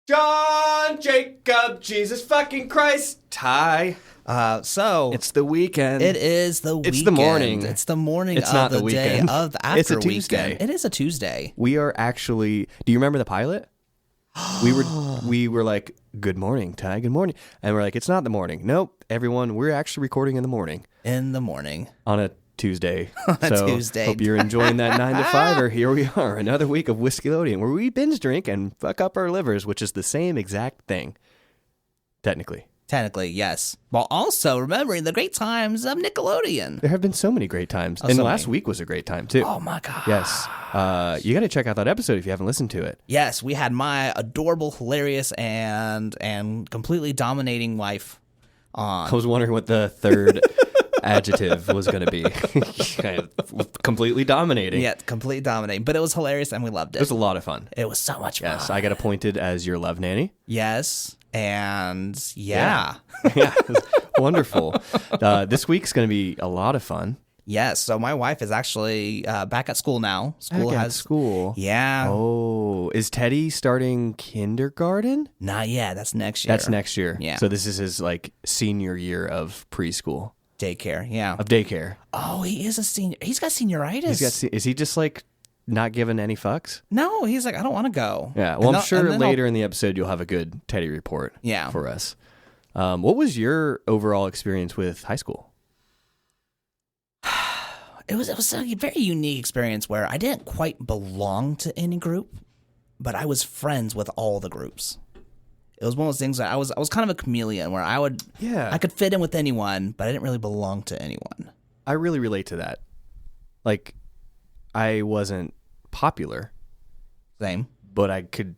John Jacob, Jesus fucking Christ, Ty. So It's the weekend. it is the weekend. It's the morning. It's the morning It's of not the the day weekend. of the after It's a Tuesday. weekend. It is a Tuesday. We are actually. Do you remember the pilot? We were like, "Good morning, Ty. Good morning," and we're like, "It's not the morning." Nope, everyone. We're actually recording in the morning In the morning. on a Tuesday. On a So, Tuesday. Hope you're enjoying that 9 to 5. Or here we are, another week of Whiskeylodeon, where we binge drink and fuck up our livers, which is the same exact thing, technically. Technically, yes. While also remembering the great times of Nickelodeon. There have been so many great times. Oh, And so last many. week was a great time, too. Oh my god. Yes. You got to check out that episode if you haven't listened to it. Yes, we had my adorable, hilarious, and completely dominating wife on. I was wondering what the third adjective was going to be. Completely dominating. Yeah, completely dominating. But it was hilarious and we loved It it. was a lot of fun. It was so much fun. Yes, I got appointed as your love nanny. Yes. And yeah. Yeah, it was wonderful. This week's going to be a lot of fun. Yes. So my wife is actually back at school now. School Back at has school. Yeah. Oh, is Teddy starting kindergarten? Not yet. That's next year. That's next year. Yeah. So this is his like senior year of preschool, Daycare. Yeah. of daycare. Oh, he is a senior. He's got senioritis. Is he just like not giving any fucks? No, he's like, I don't want to go. Yeah. Well, And I'm then- sure and then later in the episode you'll have a good Teddy report. Yeah. For us. What was your overall experience with high school? It was a very unique experience where I didn't quite belong to any group, but I was friends with all the groups. It was one of those things that I was kind of a chameleon where I could fit in with anyone, but I didn't really belong to anyone. I really relate to that. Like, I wasn't popular, Same. but I could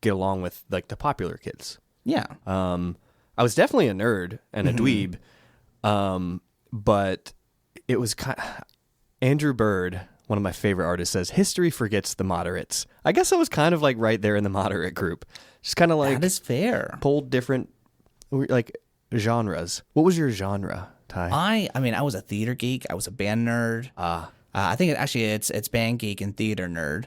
get along with like the popular kids. Yeah. I was definitely a nerd and a dweeb, but it was Andrew Bird, one of my favorite artists, says history forgets the moderates. I guess I was kind of like right there in the moderate group, just kind of like That is fair. pulled different like genres. What was your genre, Ty? I mean, I was a theater geek. I was a band nerd. I think it's band geek and theater nerd.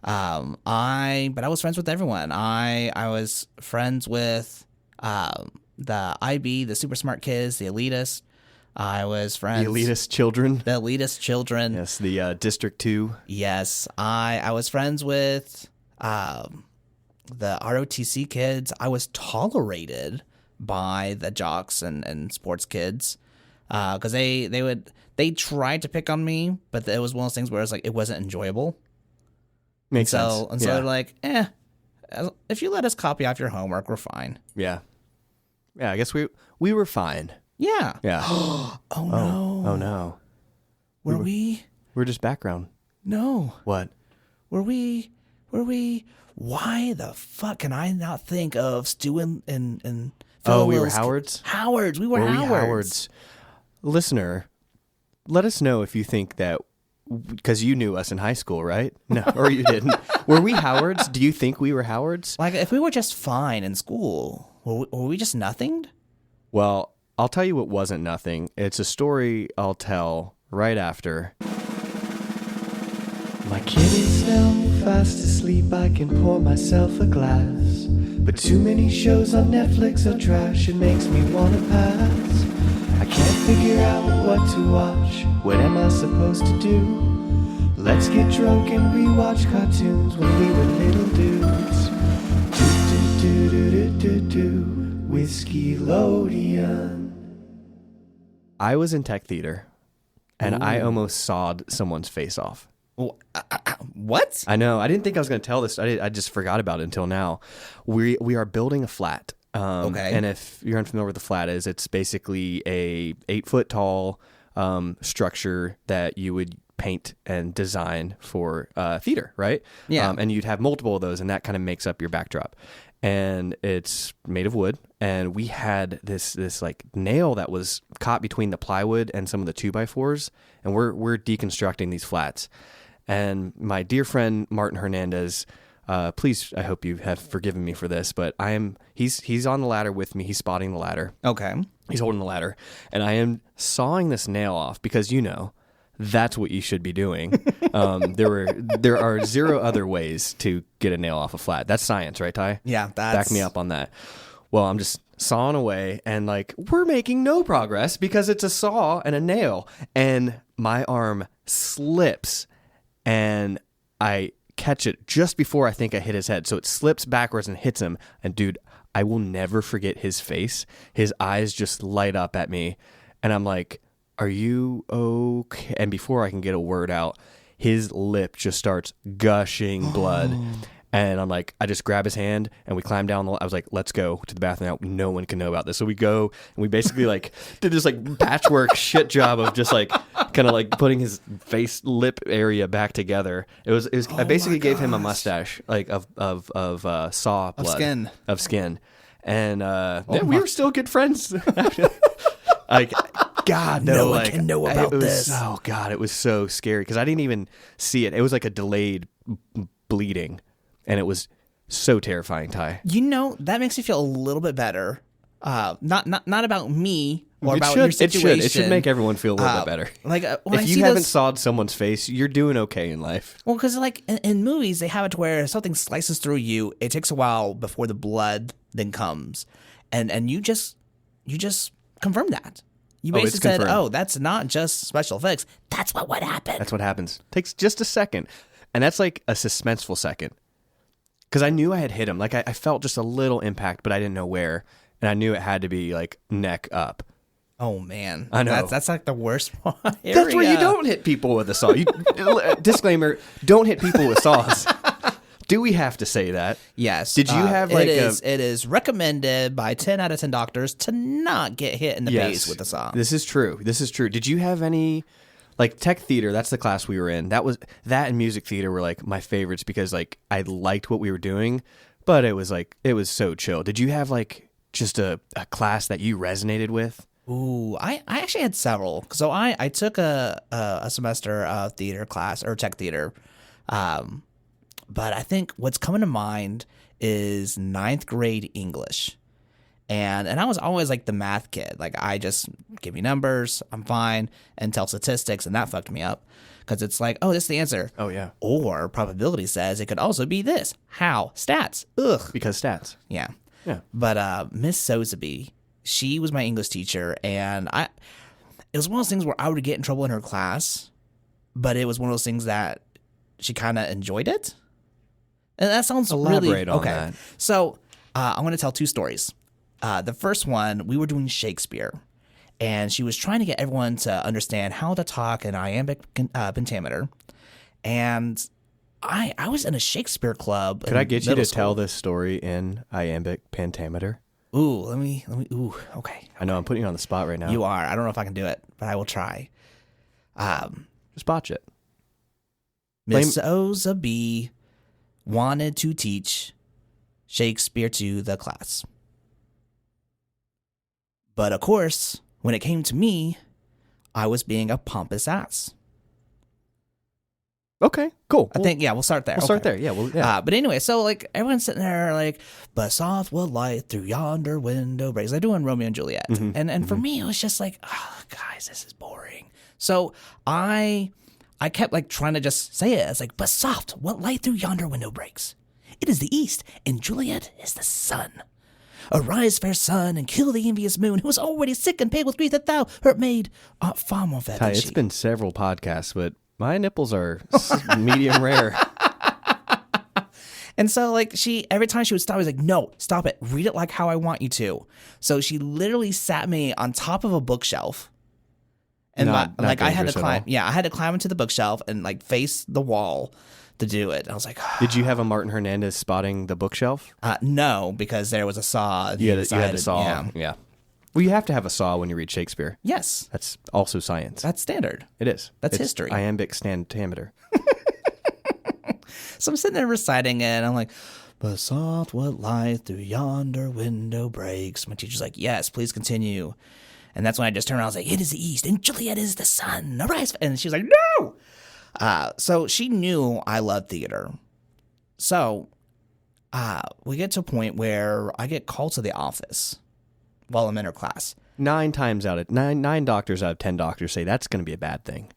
But I was friends with everyone. I was friends with the IB, the super smart kids, the elitists. I was friends. The elitist children. The elitist children. Yes, the District 2. Yes, I was friends with the ROTC kids. I was tolerated by the jocks and sports kids because they tried to pick on me, but it was one of those things where it's like it wasn't enjoyable. Makes sense. So they're like, if you let us copy off your homework, we're fine. Yeah. Yeah, I guess we were fine. Yeah. Yeah. Oh no. Oh no. Were we? We're just background. No. What? Were we? Why the fuck can I not think of Stu and Oh, we were Will's- Howards? Howards. We were Were we Howards. Howards? Listener, let us know if you think that, because you knew us in high school, right? No, or you didn't. Were we Howards? Do you think we were Howards? Like, if we were just fine in school, were we just nothing? Well, I'll tell you what wasn't nothing. It's a story I'll tell right after. My kitty's now fast asleep, I can pour myself a glass. But too many shows on Netflix are trash, it makes me wanna pass. I can't figure out what to watch, what am I supposed to do? Let's get drunk and rewatch cartoons when we were little dudes. Do-do-do-do-do-do, Whiskeylodeon. I was in tech theater, and I almost sawed someone's face off. What? I know. I didn't think I was going to tell this. I just forgot about it until now. We are building a flat. Okay. And if you're unfamiliar with the flat is, it's basically a 8-foot tall structure that you would paint and design for theater, right? Yeah. And you'd have multiple of those, and that kind of makes up your backdrop. And it's made of wood, and we had this like nail that was caught between the plywood and some of the 2x4s, and we're deconstructing these flats. And my dear friend Martin Hernandez, please, I hope you have forgiven me for this, but he's on the ladder with me. He's spotting the ladder. Okay. He's holding the ladder, and I am sawing this nail off because that's what you should be doing. There are zero other ways to get a nail off a flat. That's science, right, Ty? Yeah, Back me up on that. Well, I'm just sawing away, and like we're making no progress because it's a saw and a nail, and my arm slips, and I catch it just before I think I hit his head. So it slips backwards and hits him. And dude, I will never forget his face. His eyes just light up at me, and I'm like, "Are you okay?" And before I can get a word out, his lip just starts gushing blood. And I'm like, I just grab his hand and we climb down. I was like, let's go to the bathroom now. No one can know about this. So we go and we basically like did this like patchwork shit job of just like kind of like putting his face lip area back together. It was I basically gave him a mustache like of saw blood. Of skin. And we were still good friends. Like, God, no one can know about this. Oh God, it was so scary because I didn't even see it. It was like a delayed bleeding. And it was so terrifying, Ty. You know, that makes me feel a little bit better. Not about me or about your situation. It should make everyone feel a little bit better. Like if you haven't sawed someone's face, you're doing okay in life. Well, because like in movies, they have it to where something slices through you. It takes a while before the blood then comes, and you just confirm that. You basically said, "Oh, that's not just special effects. That's what would happen." That's what happens. Takes just a second, and that's like a suspenseful second. Because I knew I had hit him. Like, I felt just a little impact, but I didn't know where. And I knew it had to be, like, neck up. Oh, man. I know. That's like the worst area. That's where you don't hit people with a saw. Disclaimer, don't hit people with saws. Do we have to say that? Yes. Did you have, like, it is recommended by 10 out of 10 doctors to not get hit in the face with a saw. This is true. Did you have any... Like tech theater, that's the class we were in. That and music theater were like my favorites because like I liked what we were doing, but it was so chill. Did you have like just a class that you resonated with? Ooh, I actually had several. So I took a semester of theater class or tech theater, but I think what's coming to mind is 9th grade English. And I was always like the math kid. Like I just give me numbers, I'm fine, and tell statistics, and that fucked me up. Because it's like, oh, this is the answer. Oh, yeah. Or probability says it could also be this. How? Stats. Ugh. Because stats. Yeah. Yeah. But Miss Sotheby, she was my English teacher, and it was one of those things where I would get in trouble in her class, but it was one of those things that she kind of enjoyed it. And that sounds Elaborate on that. So I'm going to tell two stories. The first one, we were doing Shakespeare, and she was trying to get everyone to understand how to talk in iambic pentameter. And I was in a Shakespeare club. Could I get you to tell this story in iambic pentameter? Ooh, let me. Ooh, okay. I know I'm putting you on the spot right now. You are. I don't know if I can do it, but I will try. Just botch it. Miss Sotheby wanted to teach Shakespeare to the class. But of course, when it came to me, I was being a pompous ass. Okay, cool. I think, we'll start there. We'll start there. Yeah, but anyway, so like everyone's sitting there like, but soft will light through yonder window breaks. They're doing Romeo and Juliet. And for me, it was just like, oh, guys, this is boring. So I kept like trying to just say it. It's like, but soft, what light through yonder window breaks? It is the east, and Juliet is the sun. Arise, fair sun, and kill the envious moon, who is already sick and pale with grief that thou, her maid, art far more fair than she. It's been several podcasts, but my nipples are medium rare. And so, like, every time she would stop, I was like, no, stop it. Read it like how I want you to. So she literally sat me on top of a bookshelf. And not I had to climb. Yeah, I had to climb into the bookshelf and like face the wall to do it. I was like, Did you have a Martin Hernandez spotting the bookshelf? No, because there was a saw. You had a saw. Yeah. Well, you have to have a saw when you read Shakespeare. Yes. That's also science. That's standard. It is. It's history. history. Iambic pentameter. So I'm sitting there reciting it, and I'm like, but soft what light through yonder window breaks. My teacher's like, yes, please continue. And that's when I just turned around. I was like, it is the east, and Juliet is the sun. Arise. And she's like, no. So she knew I loved theater. So we get to a point where I get called to the office while I'm in her class. 9 doctors out of 10 doctors say that's going to be a bad thing.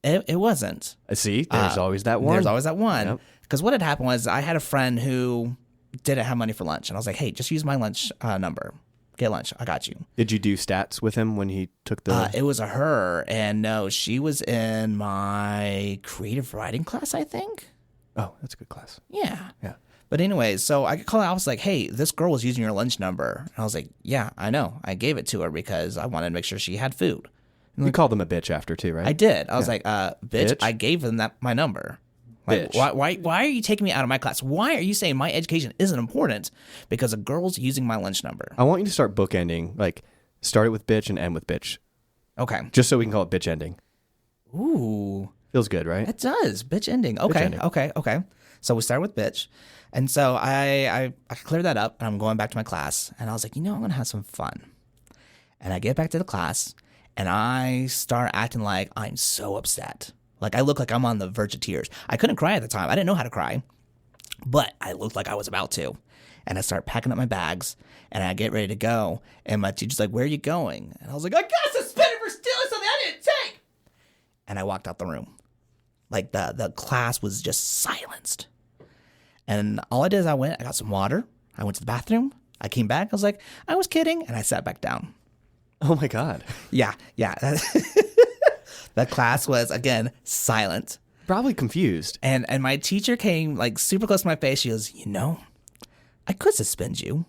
It wasn't. See, there's always that one. There's always that one. Yep. Because what had happened was I had a friend who didn't have money for lunch. And I was like, hey, just use my lunch number. Get lunch. I got you. Did you do stats with him when he took the... It was a her. And no, she was in my creative writing class, I think. Oh, that's a good class. Yeah. Yeah. But anyways, so I called. I was like, hey, this girl was using your lunch number. And I was like, yeah, I know. I gave it to her because I wanted to make sure she had food. You called them a bitch after too, right? I did. I was like, bitch, I gave them my number. Like, Bitch. why are you taking me out of my class? Why are you saying my education isn't important because a girl's using my lunch number? I want you to start bookending, like start it with bitch and end with bitch. Okay. Just so we can call it bitch ending. Ooh. Feels good, right? It does. Bitch ending. Okay. ending. Okay. So we started with bitch. And so I cleared that up and I'm going back to my class. And I was like, I'm going to have some fun. And I get back to the class and I start acting like I'm so upset. Like I look like I'm on the verge of tears. I couldn't cry at the time. I didn't know how to cry. But I looked like I was about to. And I start packing up my bags and I get ready to go. And my teacher's like, where are you going? And I was like, I got suspended for stealing something I didn't take. And I walked out the room. Like the class was just silenced. And all I did is I got some water. I went to the bathroom. I came back. I was like, I was kidding. And I sat back down. Oh my God. Yeah. The class was, again, silent. Probably confused. And my teacher came like super close to my face. She goes, I could suspend you.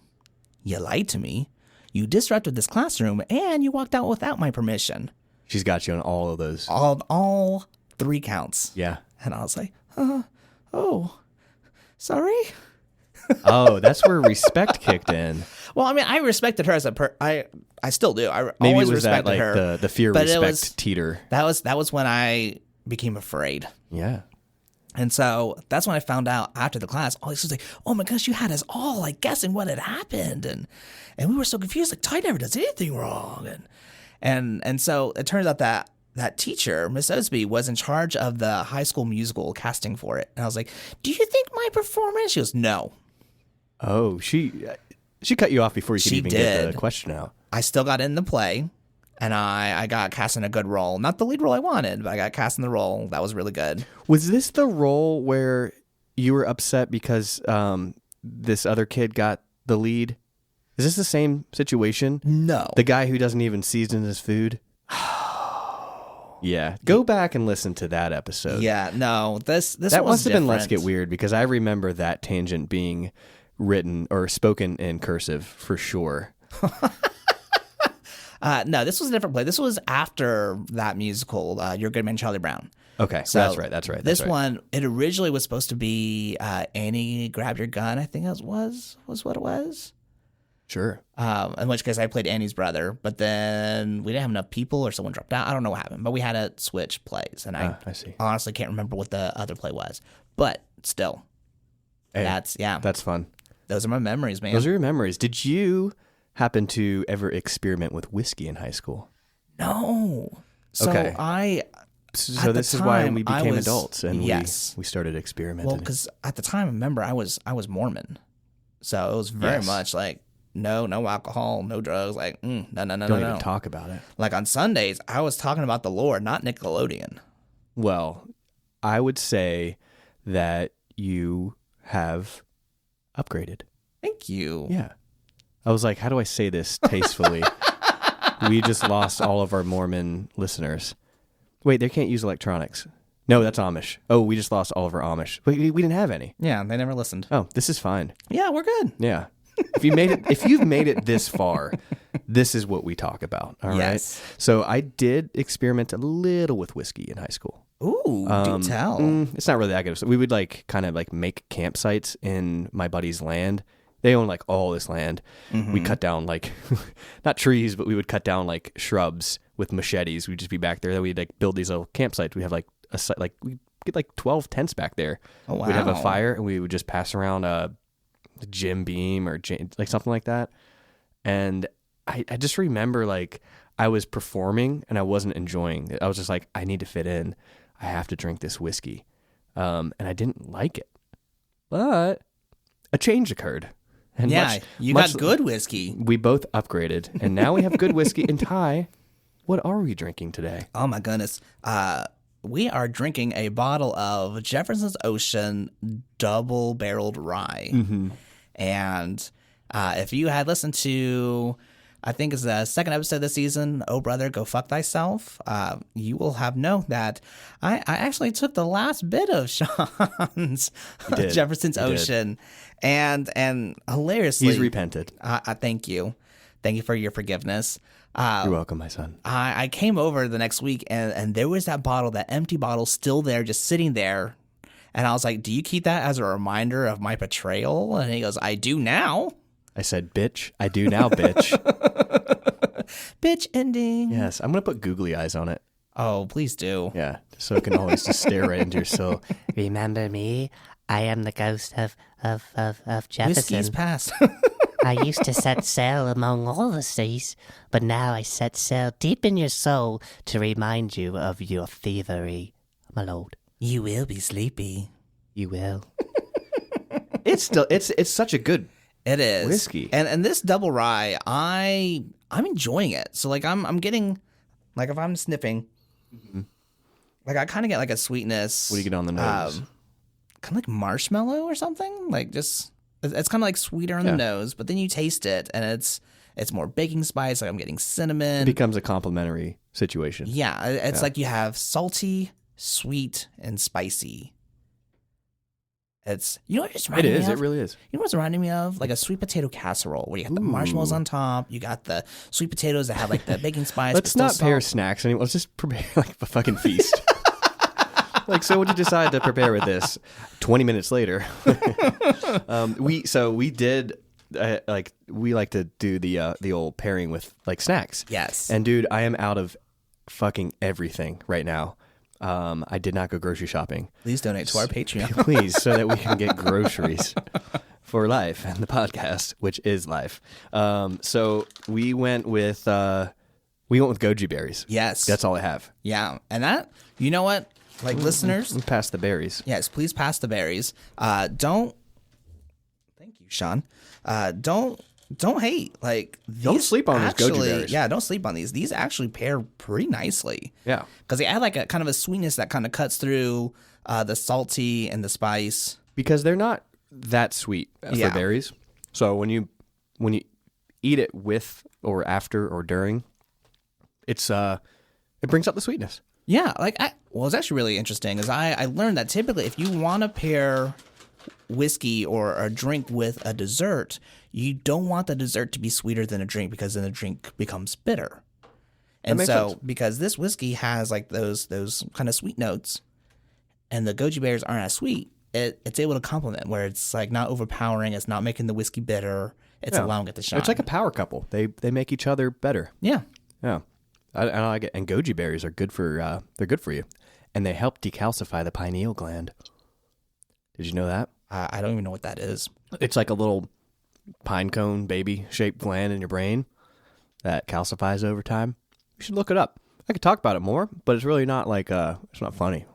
You lied to me. You disrupted this classroom and you walked out without my permission. She's got you on all of those. All 3 counts. Yeah. And I was like, oh, sorry. Oh, that's where respect kicked in. Well, I mean, I respected her as I still do. I Maybe always it was that respected like her. the fear but respect teeter. That was when I became afraid. Yeah. And so that's when I found out after the class, all these was like, oh my gosh, you had us all like guessing what had happened. And we were so confused, like Ty never does anything wrong. And so it turns out that teacher, Miss Osby, was in charge of the high school musical casting for it. And I was like, do you think my performance? She goes, no. Oh, she cut you off before you could even get the question out. I still got in the play. And I got cast in a good role. Not the lead role I wanted, but I got cast in the role. That was really good. Was this the role where you were upset because this other kid got the lead? Is this the same situation? No. The guy who doesn't even season his food? Yeah. Go back and listen to that episode. Yeah, no. This that was must have been Let's different. Get Weird because I remember that tangent being written or spoken in cursive for sure. No, this was a different play. This was after that musical, Your Good Man, Charlie Brown. Okay, so that's right. That's right. This one, it originally was supposed to be Annie, Grab Your Gun, I think that was what it was. Sure. In which case I played Annie's brother, but then we didn't have enough people or someone dropped out. I don't know what happened, but we had to switch plays. And I see. honestly can't remember what the other play was. But still, Hey, that's fun. Those are my memories, man. Those are your memories. Did you happen to ever experiment with whiskey in high school? No. So Okay. So this is why we became adults and yes. we started experimenting. Well, because at the time, remember, I was Mormon. So it was very much like, no alcohol, no drugs, like, no. Don't even talk about it. Like on Sundays, I was talking about the Lord, not Nickelodeon. Well, I would say that you have upgraded. Thank you. Yeah. I was like, how do I say this tastefully? We just lost all of our Mormon listeners. Wait, they can't use electronics. No, that's Amish. Oh, we just lost all of our Amish. We didn't have any. Yeah, they never listened. Oh, this is fine. Yeah, we're good. Yeah. If you've made it this far, this is what we talk about. All right. So I did experiment a little with whiskey in high school. Ooh, do tell. It's not really that good. So we would kind of make campsites in my buddy's land. They own all this land. Mm-hmm. We cut down not trees, but we would cut down shrubs with machetes. We'd just be back there. Then we'd build these little campsites. We have a site we get 12 tents back there. Oh wow. We'd have a fire and we would just pass around a Jim Beam or something like that. And I just remember I was performing and I wasn't enjoying it. I was just I need to fit in. I have to drink this whiskey. And I didn't like it. But a change occurred. And you got good whiskey. We both upgraded, and now we have good whiskey. And Ty, what are we drinking today? Oh my goodness! we are drinking a bottle of Jefferson's Ocean double-barreled rye. Mm-hmm. And if you had listened to, I think it's the second episode of the season, Oh Brother, Go Fuck Thyself, you will have known that I actually took the last bit of Sean's Jefferson's Ocean. And hilariously... He's repented. I thank you. Thank you for your forgiveness. You're welcome, my son. I came over the next week, and there was that bottle, that empty bottle, still there, just sitting there. And I was like, do you keep that as a reminder of my betrayal? And he goes, I do now. I said, bitch. I do now, bitch. Bitch ending. Yes, I'm going to put googly eyes on it. Oh, please do. Yeah, so it can always just stare right into your soul. Remember me? I am the ghost of Jefferson. Whiskey's past. I used to set sail among all the seas, but now I set sail deep in your soul to remind you of your thievery, my lord. You will be sleepy. You will. It's such a good It is whiskey. And this double rye, I'm enjoying it. So like I'm getting, like if I'm sniffing, like I kind of get like a sweetness. What do you get on the nose? Kind of like marshmallow or something. Like just it's kind of like sweeter on the nose, but then you taste it and it's more baking spice. Like I'm getting cinnamon. It becomes a complimentary situation. Yeah, it's like you have salty, sweet, and spicy. It's, you know what it's reminding me of? It really is. You know what's reminding me of? Like a sweet potato casserole where you got the marshmallows on top, you got the sweet potatoes that have like the baking spice. Let's not pair snacks anymore. Let's just prepare like a fucking feast. Like, so what'd you decide to prepare with this? 20 minutes later. We like to do the old pairing with like snacks. Yes. And dude, I am out of fucking everything right now. I did not go grocery shopping. Please donate to our Patreon. Please, so that we can get groceries for life and the podcast, which is life. So we went with goji berries. Yes. That's all I have. Yeah. And that, you know what? Like listeners. Pass the berries. Yes, please pass the berries. Thank you, Sean. Don't hate. Like, Don't sleep on these goji berries. Yeah, don't sleep on these. These actually pair pretty nicely. Yeah. Because they add like a kind of a sweetness that kind of cuts through the salty and the spice. Because they're not that sweet for berries. So when you eat it with or after or during, it brings up the sweetness. Yeah, what's actually really interesting is I learned that typically if you want to pair whiskey or a drink with a dessert, you don't want the dessert to be sweeter than a drink because then the drink becomes bitter. And so sense. Because this whiskey has like those kind of sweet notes and the goji berries aren't as sweet, it's able to complement where it's like not overpowering, it's not making the whiskey bitter, it's allowing it to shine. It's like a power couple. They make each other better. Yeah. Yeah. I like it. And goji berries are good for they're good for you, and they help decalcify the pineal gland. Did you know that? I don't even know what that is. It's like a little pine cone baby shaped gland in your brain that calcifies over time. You should look it up. I could talk about it more, but it's really not like it's not funny.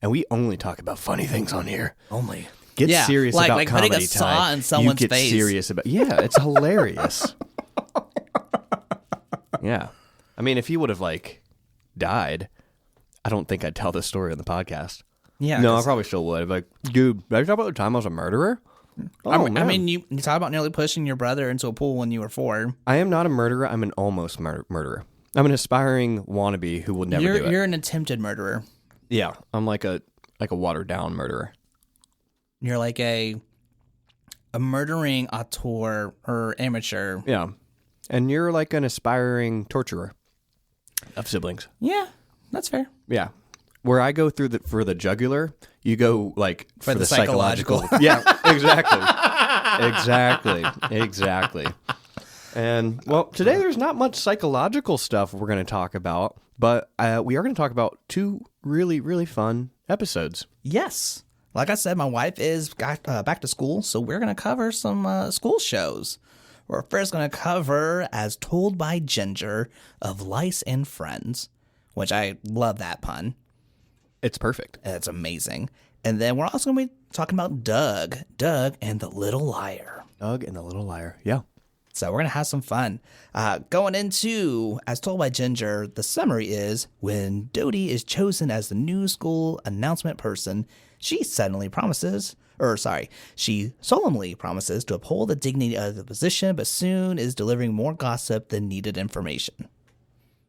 And we only talk about funny things on here. Only. Get serious about like comedy putting a saw time. in someone's you get face. serious about it's hilarious. Yeah. I mean, if he would have like died, I don't think I'd tell this story on the podcast. Yeah. No, I probably still would. Like, dude, did I talk about the time I was a murderer? I mean, you talk about nearly pushing your brother into a pool when you were 4. I am not a murderer. I'm an almost murderer. I'm an aspiring wannabe who will never do it. You're an attempted murderer. Yeah, I'm like a watered down murderer. You're like a murdering auteur or amateur. Yeah, and you're like an aspiring torturer of siblings. Yeah, that's fair. Yeah, where I go through for the jugular, you go like for the psychological. Yeah, exactly. And well, today there's not much psychological stuff we're going to talk about, but we are going to talk about 2 really, really fun episodes. Yes. Like I said, my wife is back to school, so we're going to cover some school shows. We're first going to cover As Told by Ginger of Lice and Friends, which I love that pun. It's perfect. It's amazing. And then we're also going to be talking about Doug and the Little Liar. Doug and the Little Liar, yeah. So we're going to have some fun. Going into, as told by Ginger, the summary is, when Dodie is chosen as the new school announcement person, she solemnly promises to uphold the dignity of the position, but soon is delivering more gossip than needed information.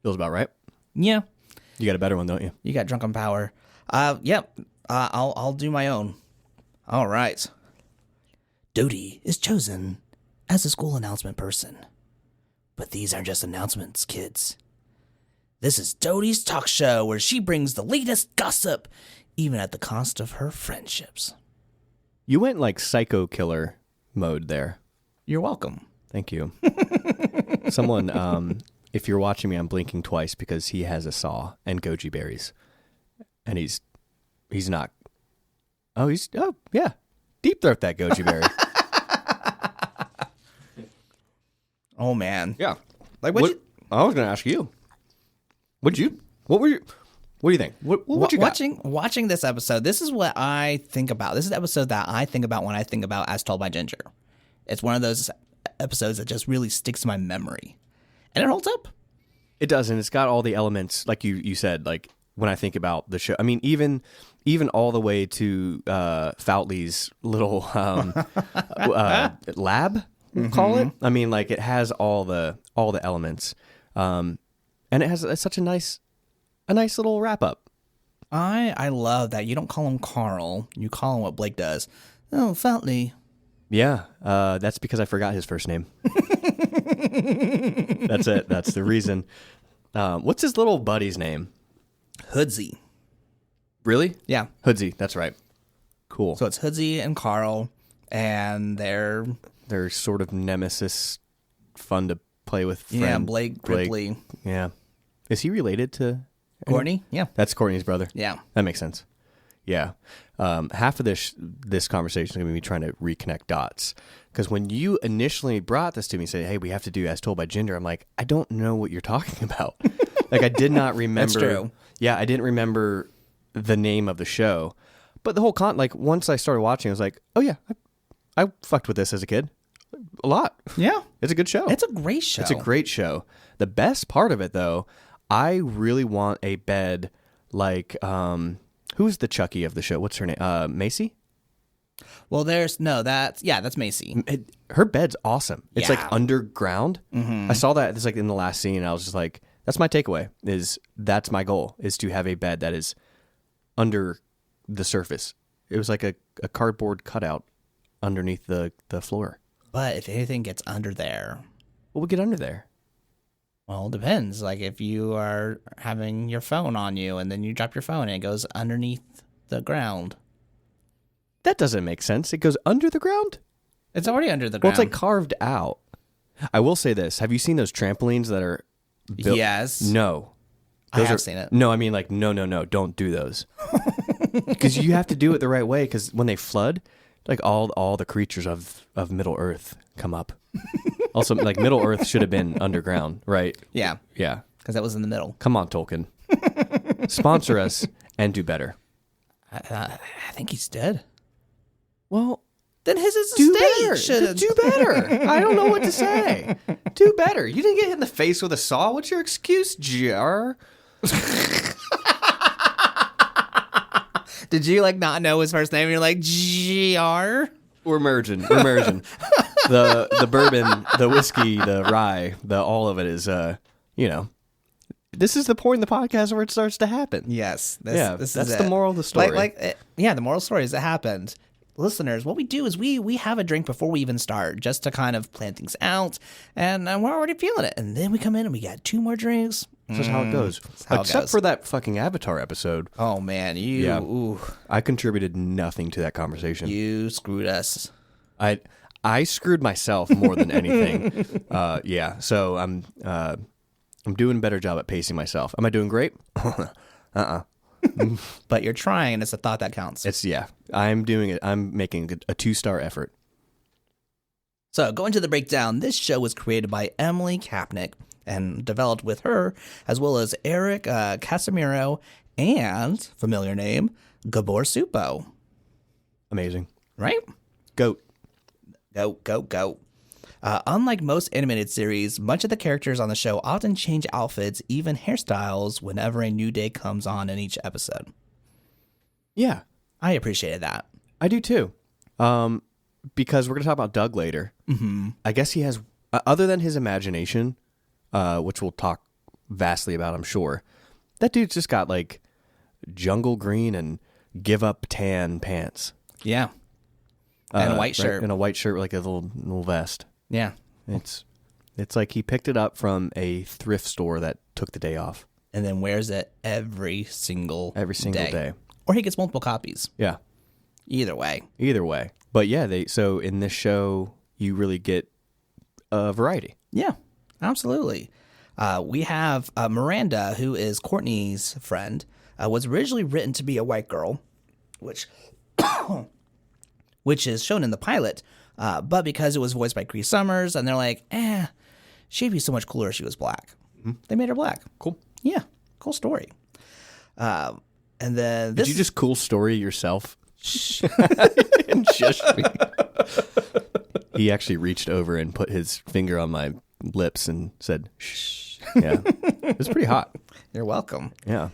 Feels about right. Yeah. You got a better one, don't you? You got drunken power. Yep. I'll do my own. All right. Dodie is chosen as a school announcement person. But these aren't just announcements, kids. This is Dodie's talk show where she brings the latest gossip, even at the cost of her friendships. You went like psycho killer mode there. You're welcome. Thank you. Someone, if you're watching me, I'm blinking twice because he has a saw and goji berries. And he's not. Oh, yeah. Deep throat that goji berry. Oh, man. Yeah. Like I was going to ask you. What do you think? What you got? Watching this episode, this is what I think about. This is the episode that I think about when I think about As Told by Ginger. It's one of those episodes that just really sticks to my memory. And it holds up. It does, and it's got all the elements, like you said, like when I think about the show. I mean, even all the way to Foutley's little lab, we'll call it. I mean, like it has all the elements, and it has such a nice little wrap up. I love that you don't call him Carl, you call him what Blake does. Oh, Foutley. Yeah, that's because I forgot his first name. That's it. That's the reason. What's his little buddy's name? Hoodsy. Really? Yeah. Hoodsy. That's right. Cool. So it's Hoodsy and Carl, and they're sort of nemesis, fun to play with. Friend. Yeah, Blake Ripley. Yeah. Is he related to Courtney? Yeah. That's Courtney's brother. Yeah. That makes sense. Yeah. Half of this conversation is going to be me trying to reconnect dots. Because when you initially brought this to me, say, hey, we have to do As Told by Ginger, I'm like, I don't know what you're talking about. Like, I did not remember. That's true. Yeah, I didn't remember the name of the show. But the whole once I started watching, I was like, oh, yeah, I fucked with this as a kid. A lot. Yeah. It's a good show. It's a great show. It's a great show. The best part of it, though, I really want a bed like, who's the Chucky of the show? What's her name? Macy? Well, that's Macy. Her bed's awesome. It's Yeah. like underground. Mm-hmm. I saw that. It's like in the last scene. And I was just like, that's my takeaway. That's my goal, is to have a bed that is under the surface. It was like a cardboard cutout underneath the floor. But if anything gets under there, What would get under there? well, it depends. Like if you are having your phone on you and then you drop your phone and it goes underneath the ground. That doesn't make sense. It goes under the ground? It's already under the Well, ground. it's like carved out. I will say this. Have you seen those trampolines that are built? Yes. No. I have seen it. No, I mean like, no. Don't do those. Because you have to do it the right way, because when they flood, like all the creatures of Middle Earth come up. Also, like Middle Earth should have been underground, right? Yeah. Yeah. Because that was in the middle. Come on, Tolkien. Sponsor us and do better. I think he's dead. Well, Then his is do estate better. should Do better. I don't know what to say. Do better. You didn't get hit in the face with a saw. What's your excuse, Jar? Did you not know his first name? You're like, GR? We're merging. The bourbon, the whiskey, the rye, all of it is, this is the point in the podcast where it starts to happen. Yes. That's is the it. moral of the story. The moral story is it happened. Listeners, what we do is we have a drink before we even start, just to kind of plan things out, and we're already feeling it. And then we come in and we got 2 more drinks. That's how it goes. Except for that fucking Avatar episode. Oh man, I contributed nothing to that conversation. You screwed us. I screwed myself more than anything. So I'm doing a better job at pacing myself. Am I doing great? But you're trying, and it's a thought that counts. I'm doing it. I'm making a 2-star effort. So going to the breakdown, this show was created by Emily Kapnick and developed with her, as well as Eric Casimiro and, familiar name, Gabor Supo. Amazing. Right? Goat. Go. Unlike most animated series, much of the characters on the show often change outfits, even hairstyles, whenever a new day comes on in each episode. Yeah, I appreciated that. I do too. Because we're going to talk about Doug later. Mm-hmm. I guess he has, other than his imagination, which we'll talk vastly about, I'm sure, that dude's just got like jungle green and give up tan pants. Yeah. And a white shirt. Right? And a white shirt with like a little vest. Yeah. It's like he picked it up from a thrift store that took the day off. And then wears it every single day. Or he gets multiple copies. Yeah. Either way. But yeah, so in this show, you really get a variety. Yeah, absolutely. We have Miranda, who is Courtney's friend, was originally written to be a white girl, which is shown in the pilot. But because it was voiced by Cree Summers, and they're like, she'd be so much cooler if she was black. Mm-hmm. They made her black. Cool. Yeah, cool story. And then Did you just cool story yourself? and shush me. He actually reached over and put his finger on my lips and said, shh. Yeah. It's pretty hot. You're welcome. Yeah.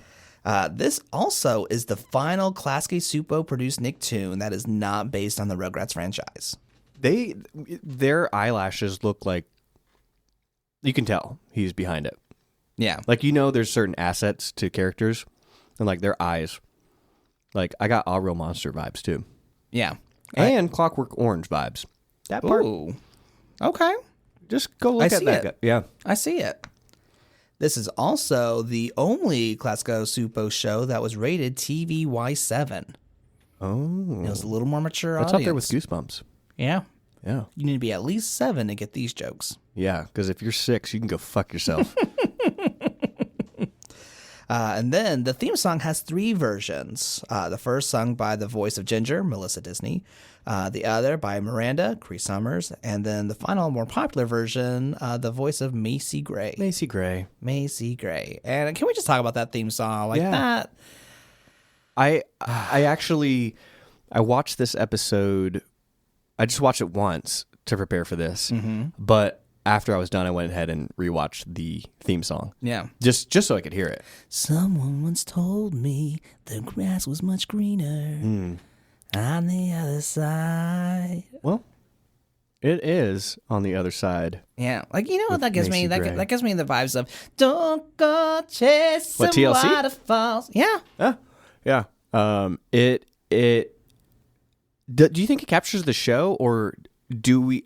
This also is the final Klasky Supo produced Nicktoon that is not based on the Rugrats franchise. Their eyelashes look like, you can tell he's behind it. Yeah. Like, there's certain assets to characters and like their eyes. Like, I got All Real Monster vibes too. Yeah. And Clockwork Orange vibes. That part. Ooh. Okay. Just go look at that guy. Yeah. I see it. This is also the only Klasky Supo show that was rated TVY7. Oh. It was a little more mature That's audience. up there with Goosebumps. Yeah. Yeah. You need to be at least 7 to get these jokes. Yeah, because if you're 6, you can go fuck yourself. And then the theme song has 3 versions. The first sung by the voice of Ginger, Melissa Disney. The other by Miranda, Cree Summers. And then the final, more popular version, the voice of Macy Gray. Macy Gray. And can we just talk about that theme song? Like that? I watched this episode. I just watched it once to prepare for this. Mm-hmm. But after I was done, I went ahead and rewatched the theme song. Yeah. Just so I could hear it. Someone once told me the grass was much greener on the other side. Well, it is on the other side. Yeah. Like, you know what that gives me? Macy Gray. That gives me the vibes of, don't go chasing TLC? waterfalls. Yeah. Yeah. Do you think it captures the show, or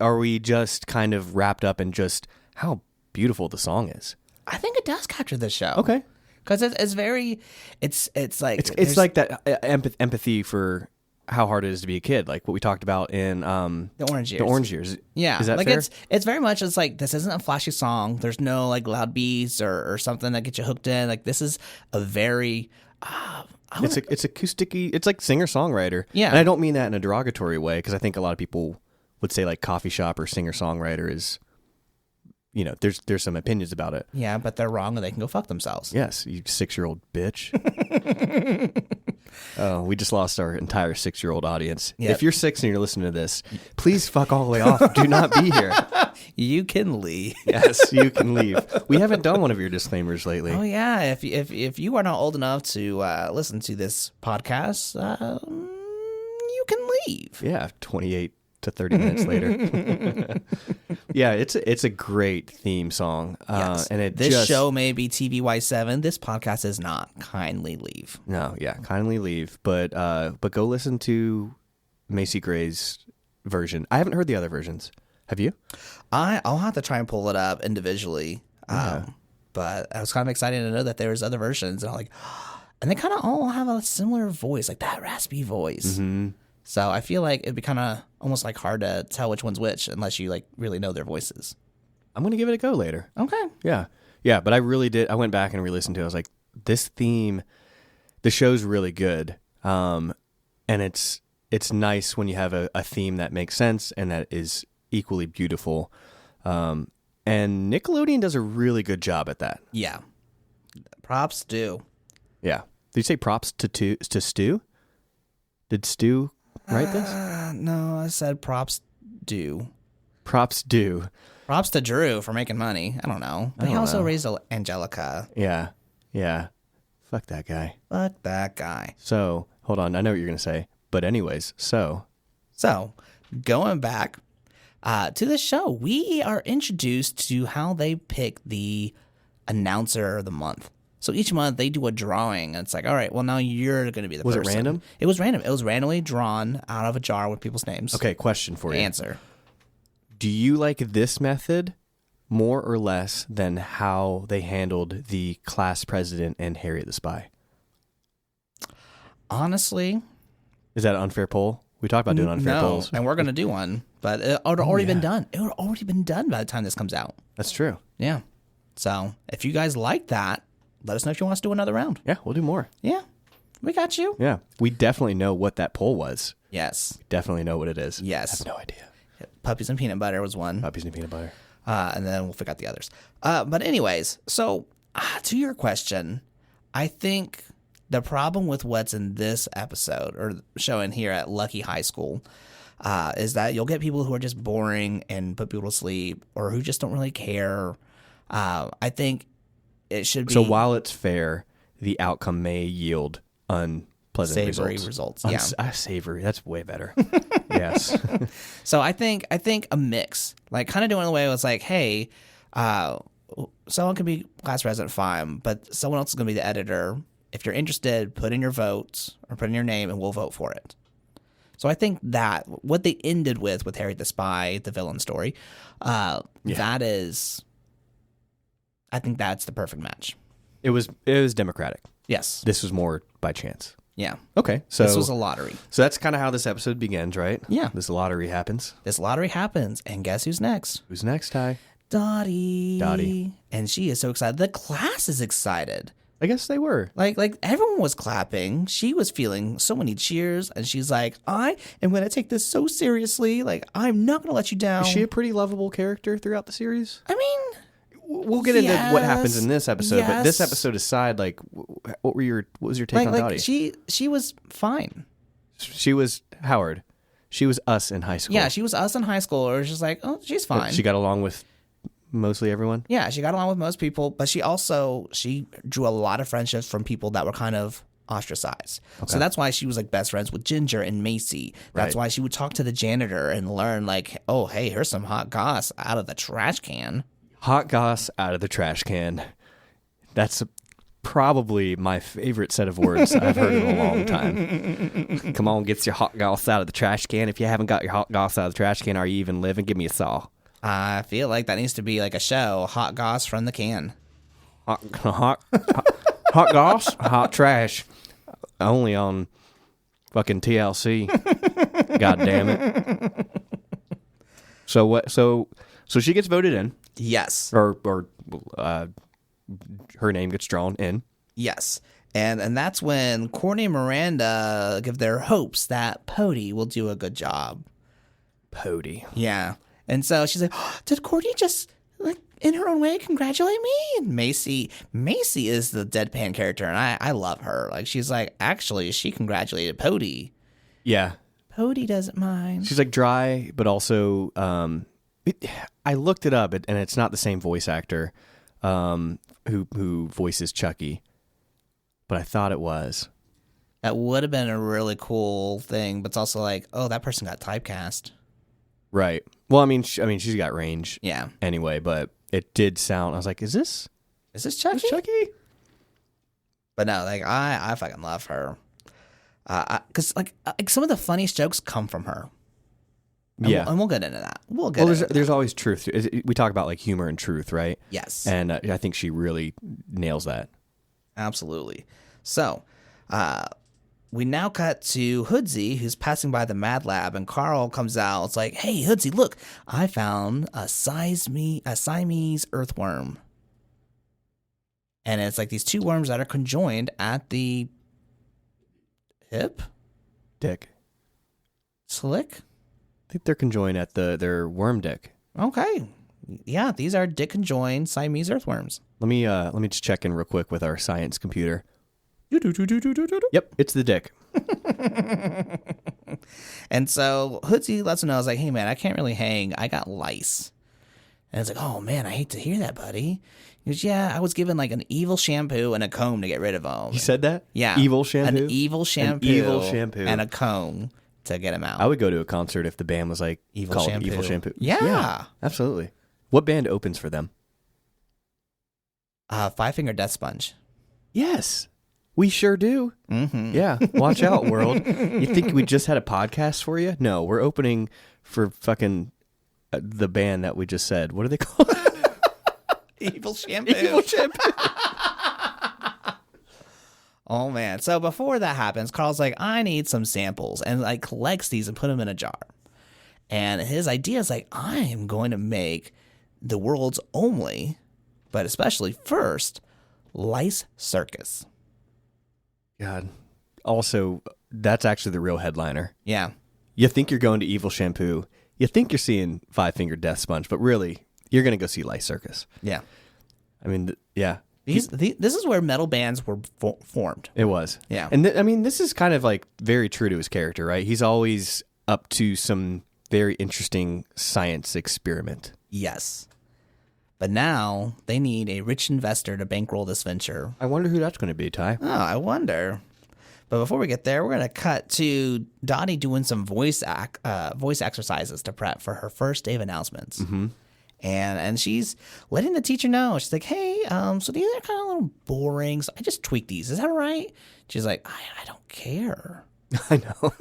are we just kind of wrapped up in just how beautiful the song is? I think it does capture the show. Okay. Because it's very, it's like it's like that empathy for how hard it is to be a kid, like what we talked about in the Orange Years. The Orange Years. Yeah, is that like fair? It's very much, it's like, this isn't a flashy song. There's no like loud beats or something that gets you hooked in. Like, this is a very it's acousticy. It's like singer songwriter. Yeah, and I don't mean that in a derogatory way, because I think a lot of people would say like coffee shop or singer songwriter is, there's some opinions about it. Yeah, but they're wrong and they can go fuck themselves. Yes, you 6-year-old bitch. Oh, we just lost our entire 6-year-old audience. Yep. If you're 6 and you're listening to this, please fuck all the way off. Do not be here. You can leave. Yes, you can leave. We haven't done one of your disclaimers lately. Oh yeah, if you are not old enough to listen to this podcast, you can leave. Yeah, 28 to 30 minutes later. Yeah, it's a great theme song. Yes. And this show may be TVY7. This podcast is not. Kindly leave. No, yeah, kindly leave. But go listen to Macy Gray's version. I haven't heard the other versions. Have you? I'll have to try and pull it up individually. Yeah. But I was kind of excited to know that there was other versions, and I'm like, and they kind of all have a similar voice, like that raspy voice. Mm-hmm. So I feel like it'd be kind of almost like hard to tell which one's which unless you like really know their voices. I'm gonna give it a go later. Okay. Yeah. But I really did. I went back and re-listened to it. I was like, this theme, the show's really good. And it's nice when you have a theme that makes sense and that is equally beautiful. And Nickelodeon does a really good job at that. Yeah. Props do. Yeah. Did you say props to Stu? Did Stu write this? No, I said props do. Props due. Props to Drew for making money. I don't know. But he also raised Angelica. Yeah. Yeah. Fuck that guy. Fuck that guy. So, hold on. I know what you're going to say. But anyways, So, going back to the show, we are introduced to how they pick the announcer of the month. So each month they do a drawing, and it's like, all right, well, now you're going to be the person. Was it random? It was random. It was randomly drawn out of a jar with people's names. Okay, question for you. Answer. Do you like this method more or less than how they handled the class president and Harriet the Spy? Honestly, is that an unfair poll? We talked about doing unfair polls. And we're going to do one, but it would already been done. It would already been done by the time this comes out. That's true. Yeah. So if you guys like that, let us know if you want us to do another round. Yeah, we'll do more. Yeah. We got you. Yeah. We definitely know what that poll was. Yes. We definitely know what it is. Yes. I have no idea. Puppies and peanut butter was one. Puppies and peanut butter. And then we'll figure out the others. But anyways, so to your question, I think the problem with what's in this episode or showing here at Lucky High School is that you'll get people who are just boring and put people to sleep or who just don't really care. I think it should be... So while it's fair, the outcome may yield unpleasant savory results. Yeah. Savory. That's way better. Yes. So I think a mix, like kind of doing it the way it was like, hey, someone can be class president, fine, but someone else is going to be the editor. If you're interested, put in your votes or put in your name and we'll vote for it. So I think that what they ended with Harriet the Spy, the villain story, that is, I think that's the perfect match. It was democratic. Yes. This was more by chance. Yeah. Okay. So this was a lottery. So that's kind of how this episode begins, right? Yeah. This lottery happens. And guess who's next? Who's next, Ty? Dottie. And she is so excited. The class is excited. I guess they were. Like everyone was clapping. She was feeling so many cheers, and she's like, I am going to take this so seriously. Like, I'm not going to let you down. Is she a pretty lovable character throughout the series? I mean, we'll get into what happens in this episode, but this yes. episode aside, like, what was your take on Dottie? She was fine. She was Howard. She was us in high school. Yeah, she was us in high school. Or it was just like, oh, she's fine. She got along with mostly everyone. Yeah, she got along with most people, but she drew a lot of friendships from people that were kind of ostracized. Okay. So that's why she was like best friends with Ginger and Macy. That's why she would talk to the janitor and learn like, oh, hey, here's some hot goss out of the trash can. Hot goss out of the trash can. That's probably my favorite set of words I've heard in a long time. Come on, get your hot goss out of the trash can. If you haven't got your hot goss out of the trash can, are you even living? Give me a saw. I feel like that needs to be like a show, Hot Goss from the Can. Hot goss, hot trash. Only on fucking TLC. God damn it. So what? So she gets voted in. Yes. Or her name gets drawn in. Yes. And that's when Courtney and Miranda give their hopes that Pody will do a good job. Pody. Yeah. And so she's like, oh, did Courtney just, like, in her own way, congratulate me? And Macy is the deadpan character, and I love her. Like, she's like, actually, she congratulated Pody. Yeah. Pody doesn't mind. She's, like, dry, but also, I looked it up, and it's not the same voice actor who voices Chucky, but I thought it was. That would have been a really cool thing, but it's also like, oh, that person got typecast. Right. Well, I mean, she's got range. Yeah. Anyway, but it did sound. I was like, "Is this Chucky?" But no, like I fucking love her. Because like some of the funniest jokes come from her. And we'll get into that. There's always truth. We talk about like humor and truth, right? Yes. And I think she really nails that. Absolutely. So, we now cut to Hoodsy, who's passing by the Mad Lab, and Carl comes out. It's like, hey, Hoodsy, look, I found a Siamese earthworm. And it's like these two worms that are conjoined at the hip? Dick. Slick? I think they're conjoined at their worm dick. Okay. Yeah, these are dick conjoined Siamese earthworms. Let me just check in real quick with our science computer. Yep, it's the dick. And so Hoodsie lets him know, I was like, hey, man, I can't really hang. I got lice. And it's like, oh, man, I hate to hear that, buddy. He goes, yeah, I was given like an evil shampoo and a comb to get rid of them. He said that? Yeah. Evil shampoo? An evil shampoo. An evil shampoo. And a comb to get him out. I would go to a concert if the band was like Evil Shampoo. Evil Shampoo. Yeah. Absolutely. What band opens for them? Five Finger Death Sponge. Yes. We sure do. Mm-hmm. Yeah. Watch out, world. You think we just had a podcast for you? No, we're opening for fucking the band that we just said. What are they called? Evil Shampoo. Evil Shampoo. Oh, man. So before that happens, Carl's like, I need some samples, and like collects these and put them in a jar. And his idea is like, I am going to make the world's only, but especially first, lice circus. God. Also, that's actually the real headliner. Yeah. You think you're going to Evil Shampoo. You think you're seeing Five Finger Death Sponge, but really, you're going to go see Lice Circus. Yeah. I mean, yeah. This is where metal bands were formed. It was. Yeah. And I mean, this is kind of like very true to his character, right? He's always up to some very interesting science experiment. Yes. But now they need a rich investor to bankroll this venture. I wonder who that's going to be, Ty. Oh, I wonder. But before we get there, we're going to cut to Dottie doing some voice exercises to prep for her first day of announcements. Mm-hmm. And she's letting the teacher know. She's like, hey, so these are kind of a little boring. So I just tweaked these. Is that all right? She's like, I don't care. I know.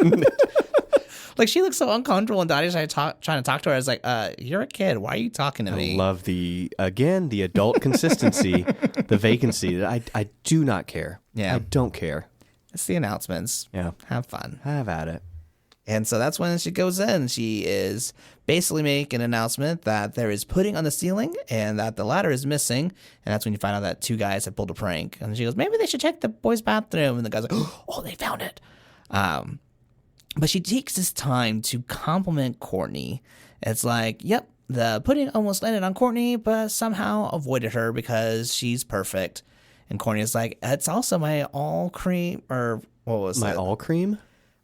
Like, she looks so uncomfortable, and Dottie's trying to talk to her. I was like, you're a kid. Why are you talking to me? I love the adult consistency, the vacancy. That I do not care. Yeah. I don't care. It's the announcements. Yeah. Have fun. Have at it. And so that's when she goes in. She is basically making an announcement that there is pudding on the ceiling and that the ladder is missing. And that's when you find out that two guys have pulled a prank. And she goes, maybe they should check the boys' bathroom. And the guy's like, oh, they found it. But she takes this time to compliment Courtney. It's like, yep, the pudding almost landed on Courtney, but somehow avoided her because she's perfect. And Courtney is like, it's also my all cream, or what was it? My all cream?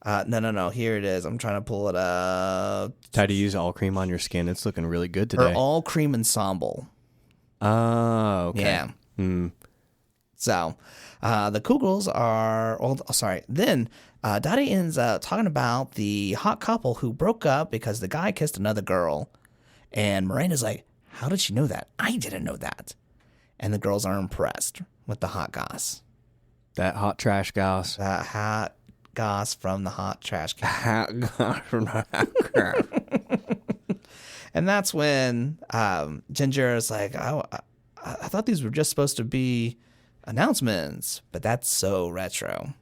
No. Here it is. I'm trying to pull it up. Try to use all cream on your skin. It's looking really good Her today. all cream ensemble. Oh, okay. Yeah. Hmm. So, the Kugels are. Oh, sorry. Then Dottie ends up talking about the hot couple who broke up because the guy kissed another girl, and Miranda's like, "How did she know that? I didn't know that." And the girls are impressed with the hot goss. That hot trash goss. That hot goss from the hot trash can. Hot goss from the hot trash. And that's when Ginger is like, I thought these were just supposed to be announcements, but that's so retro.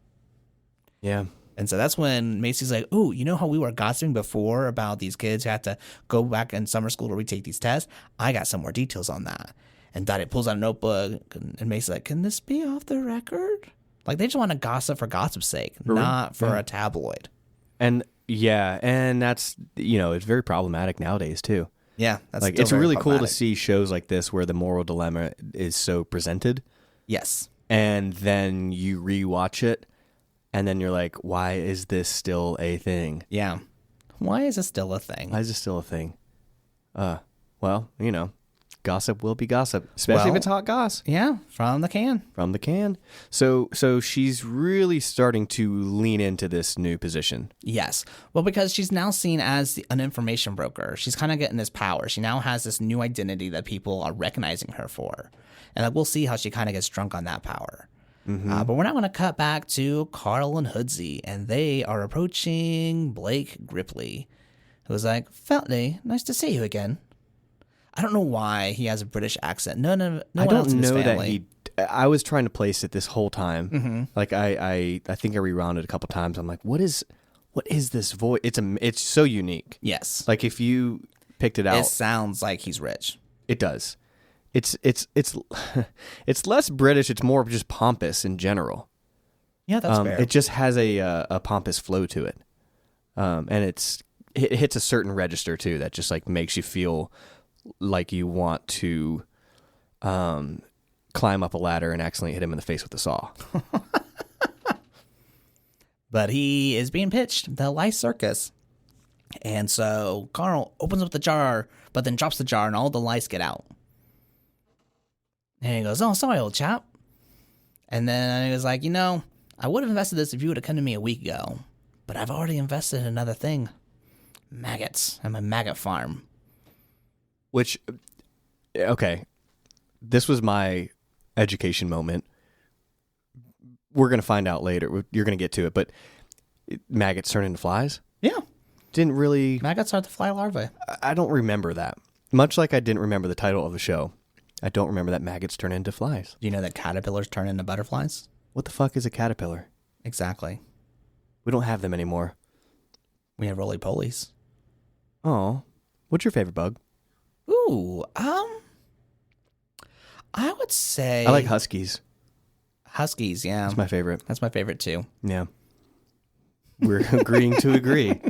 Yeah. And so that's when Macy's like, ooh, you know how we were gossiping before about these kids who had to go back in summer school to retake these tests? I got some more details on that. And Dottie pulls out a notebook, and Macy's like, can this be off the record? Like, they just want to gossip for gossip's sake, not for a tabloid. And yeah, and that's, it's very problematic nowadays too. Yeah, that's like, still it's very really cool to problematic. see shows like this where the moral dilemma is so presented, Yes. and then you rewatch it, and then you're like, why is this still a thing? Yeah. Why is this still a thing? Why is this still a thing? Well, gossip will be gossip, especially if Well, it's hot goss Yeah, from the can. from the can. So she's really starting to lean into this new position. Yes. Well, because she's now seen as an information broker. She's kind of getting this power. She now has this new identity that people are recognizing her for. And we'll see how she kind of gets drunk on that power. But we're not going to cut back to Carl and Hoodsie, and they are approaching Blake Gripley, who's like, Feltney, nice to see you again. I don't know why he has a British accent. No I one else don't in his know family. that I was trying to place it this whole time. Like I think I rewound it a couple times. I'm like, what is this voice? It's so unique. Yes. Like if you picked it out, It sounds like he's rich. it does. It's it's less British. It's more just pompous in general. Yeah, that's fair. It just has a pompous flow to it, and it hits a certain register too that just like makes you feel like you want to climb up a ladder and accidentally hit him in the face with a saw. But he is being pitched the lice circus. And so Carl opens up the jar, but then drops the jar and all the lice get out. And he goes, "Oh, sorry, old chap." And then he was like, I would have invested this if you would have come to me a week ago. But I've already invested in another thing. Maggots and my maggot farm. Which, okay, this was my education moment. We're going to find out later. You're going to get to it. But maggots turn into flies? Yeah. Didn't really... Maggots are the fly larvae. I don't remember that. Much like I didn't remember the title of the show. I don't remember that maggots turn into flies. Do you know that caterpillars turn into butterflies? What the fuck is a caterpillar? Exactly. We don't have them anymore. We have roly-polies. Oh, what's your favorite bug? Ooh, I would say... I like huskies. Huskies, yeah. That's my favorite. That's my favorite, too. Yeah. We're agreeing to agree.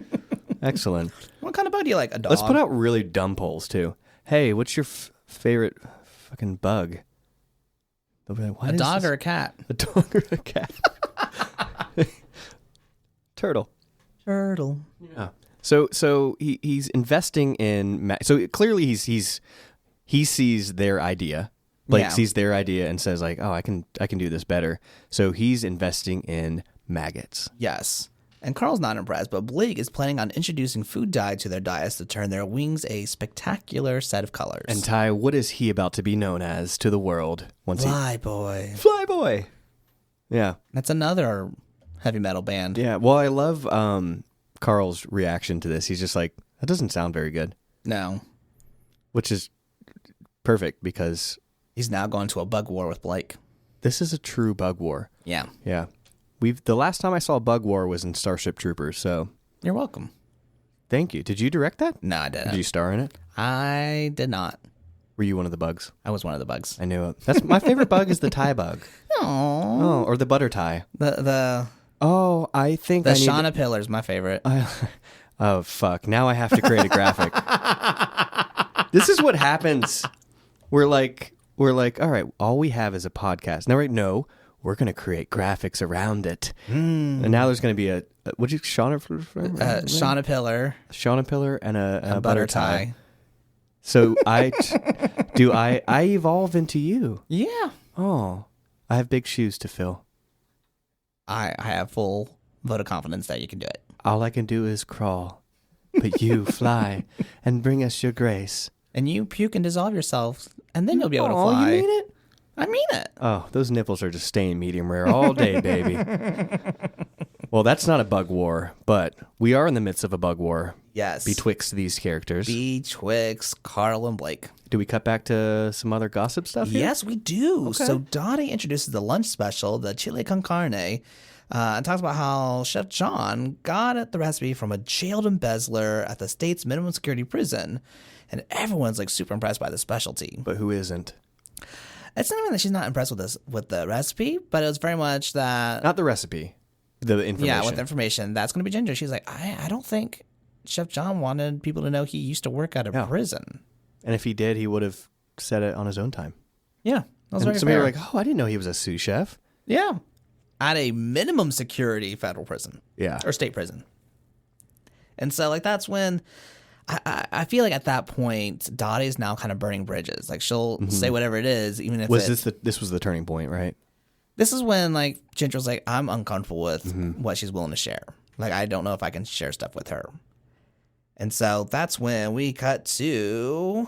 Excellent. What kind of bug do you like? A dog? Let's put out really dumb polls, too. Hey, what's your favorite fucking bug? They'll be like, a dog or a cat? A dog or a cat? Turtle. Yeah. So he's investing in. So clearly he sees their idea. Blake sees their idea and says like, "Oh, I can do this better." So he's investing in maggots. Yes. And Carl's not impressed, but Blake is planning on introducing food dye to their diets to turn their wings a spectacular set of colors. And Ty, what is he about to be known as to the world once Fly Boy. Fly Boy. Yeah. That's another heavy metal band. Yeah. Well, I love Carl's reaction to this. He's just like, that doesn't sound very good. No. Which is perfect because he's now going to a bug war with Blake. This is a true bug war. Yeah. Yeah. The last time I saw Bug War was in Starship Troopers, so... You're welcome. Thank you. Did you direct that? No, I didn't. Did you star in it? I did not. Were you one of the bugs? I was one of the bugs. I knew it. That's my favorite bug is the tie bug. Aww. Oh, or the butter tie. Oh, I think the Shauna Pillar is my favorite. Oh, fuck. Now I have to create a graphic. This is what happens. We're like, all right, all we have is a podcast. No, we're going to create graphics around it. And now there's going to be Shauna Pillar. Shauna Pillar and a butter tie. So I evolve into you? Yeah. Oh, I have big shoes to fill. I have full vote of confidence that you can do it. All I can do is crawl, but you fly and bring us your grace. And you puke and dissolve yourself, and then you'll be able to fly. Oh, you mean it? I mean it. Oh, those nipples are just staying medium rare all day, baby. Well, that's not a bug war, but we are in the midst of a bug war. Yes. Betwixt these characters. Betwixt Carl and Blake. Do we cut back to some other gossip stuff here? Yes, we do. Okay. So Dottie introduces the lunch special, the chile con carne, and talks about how Chef John got the recipe from a jailed embezzler at the state's minimum security prison. And everyone's like super impressed by the specialty. But who isn't? It's not even that she's not impressed with the recipe, but it was very much that... Not the recipe. The information. Yeah, with the information. That's going to be Ginger. She's like, I don't think Chef John wanted people to know he used to work at a prison. And if he did, he would have said it on his own time. Yeah. That was and very somebody fair. were like, oh, I didn't know he was a sous chef. Yeah. At a minimum security federal prison. Yeah. Or state prison. And so, like, that's when... I feel like at that point, Dottie's now kind of burning bridges. Like, she'll say whatever it is, even if this was the turning point, right? This is when, like, Ginger's like, I'm uncomfortable with what she's willing to share. Like, I don't know if I can share stuff with her. And so that's when we cut to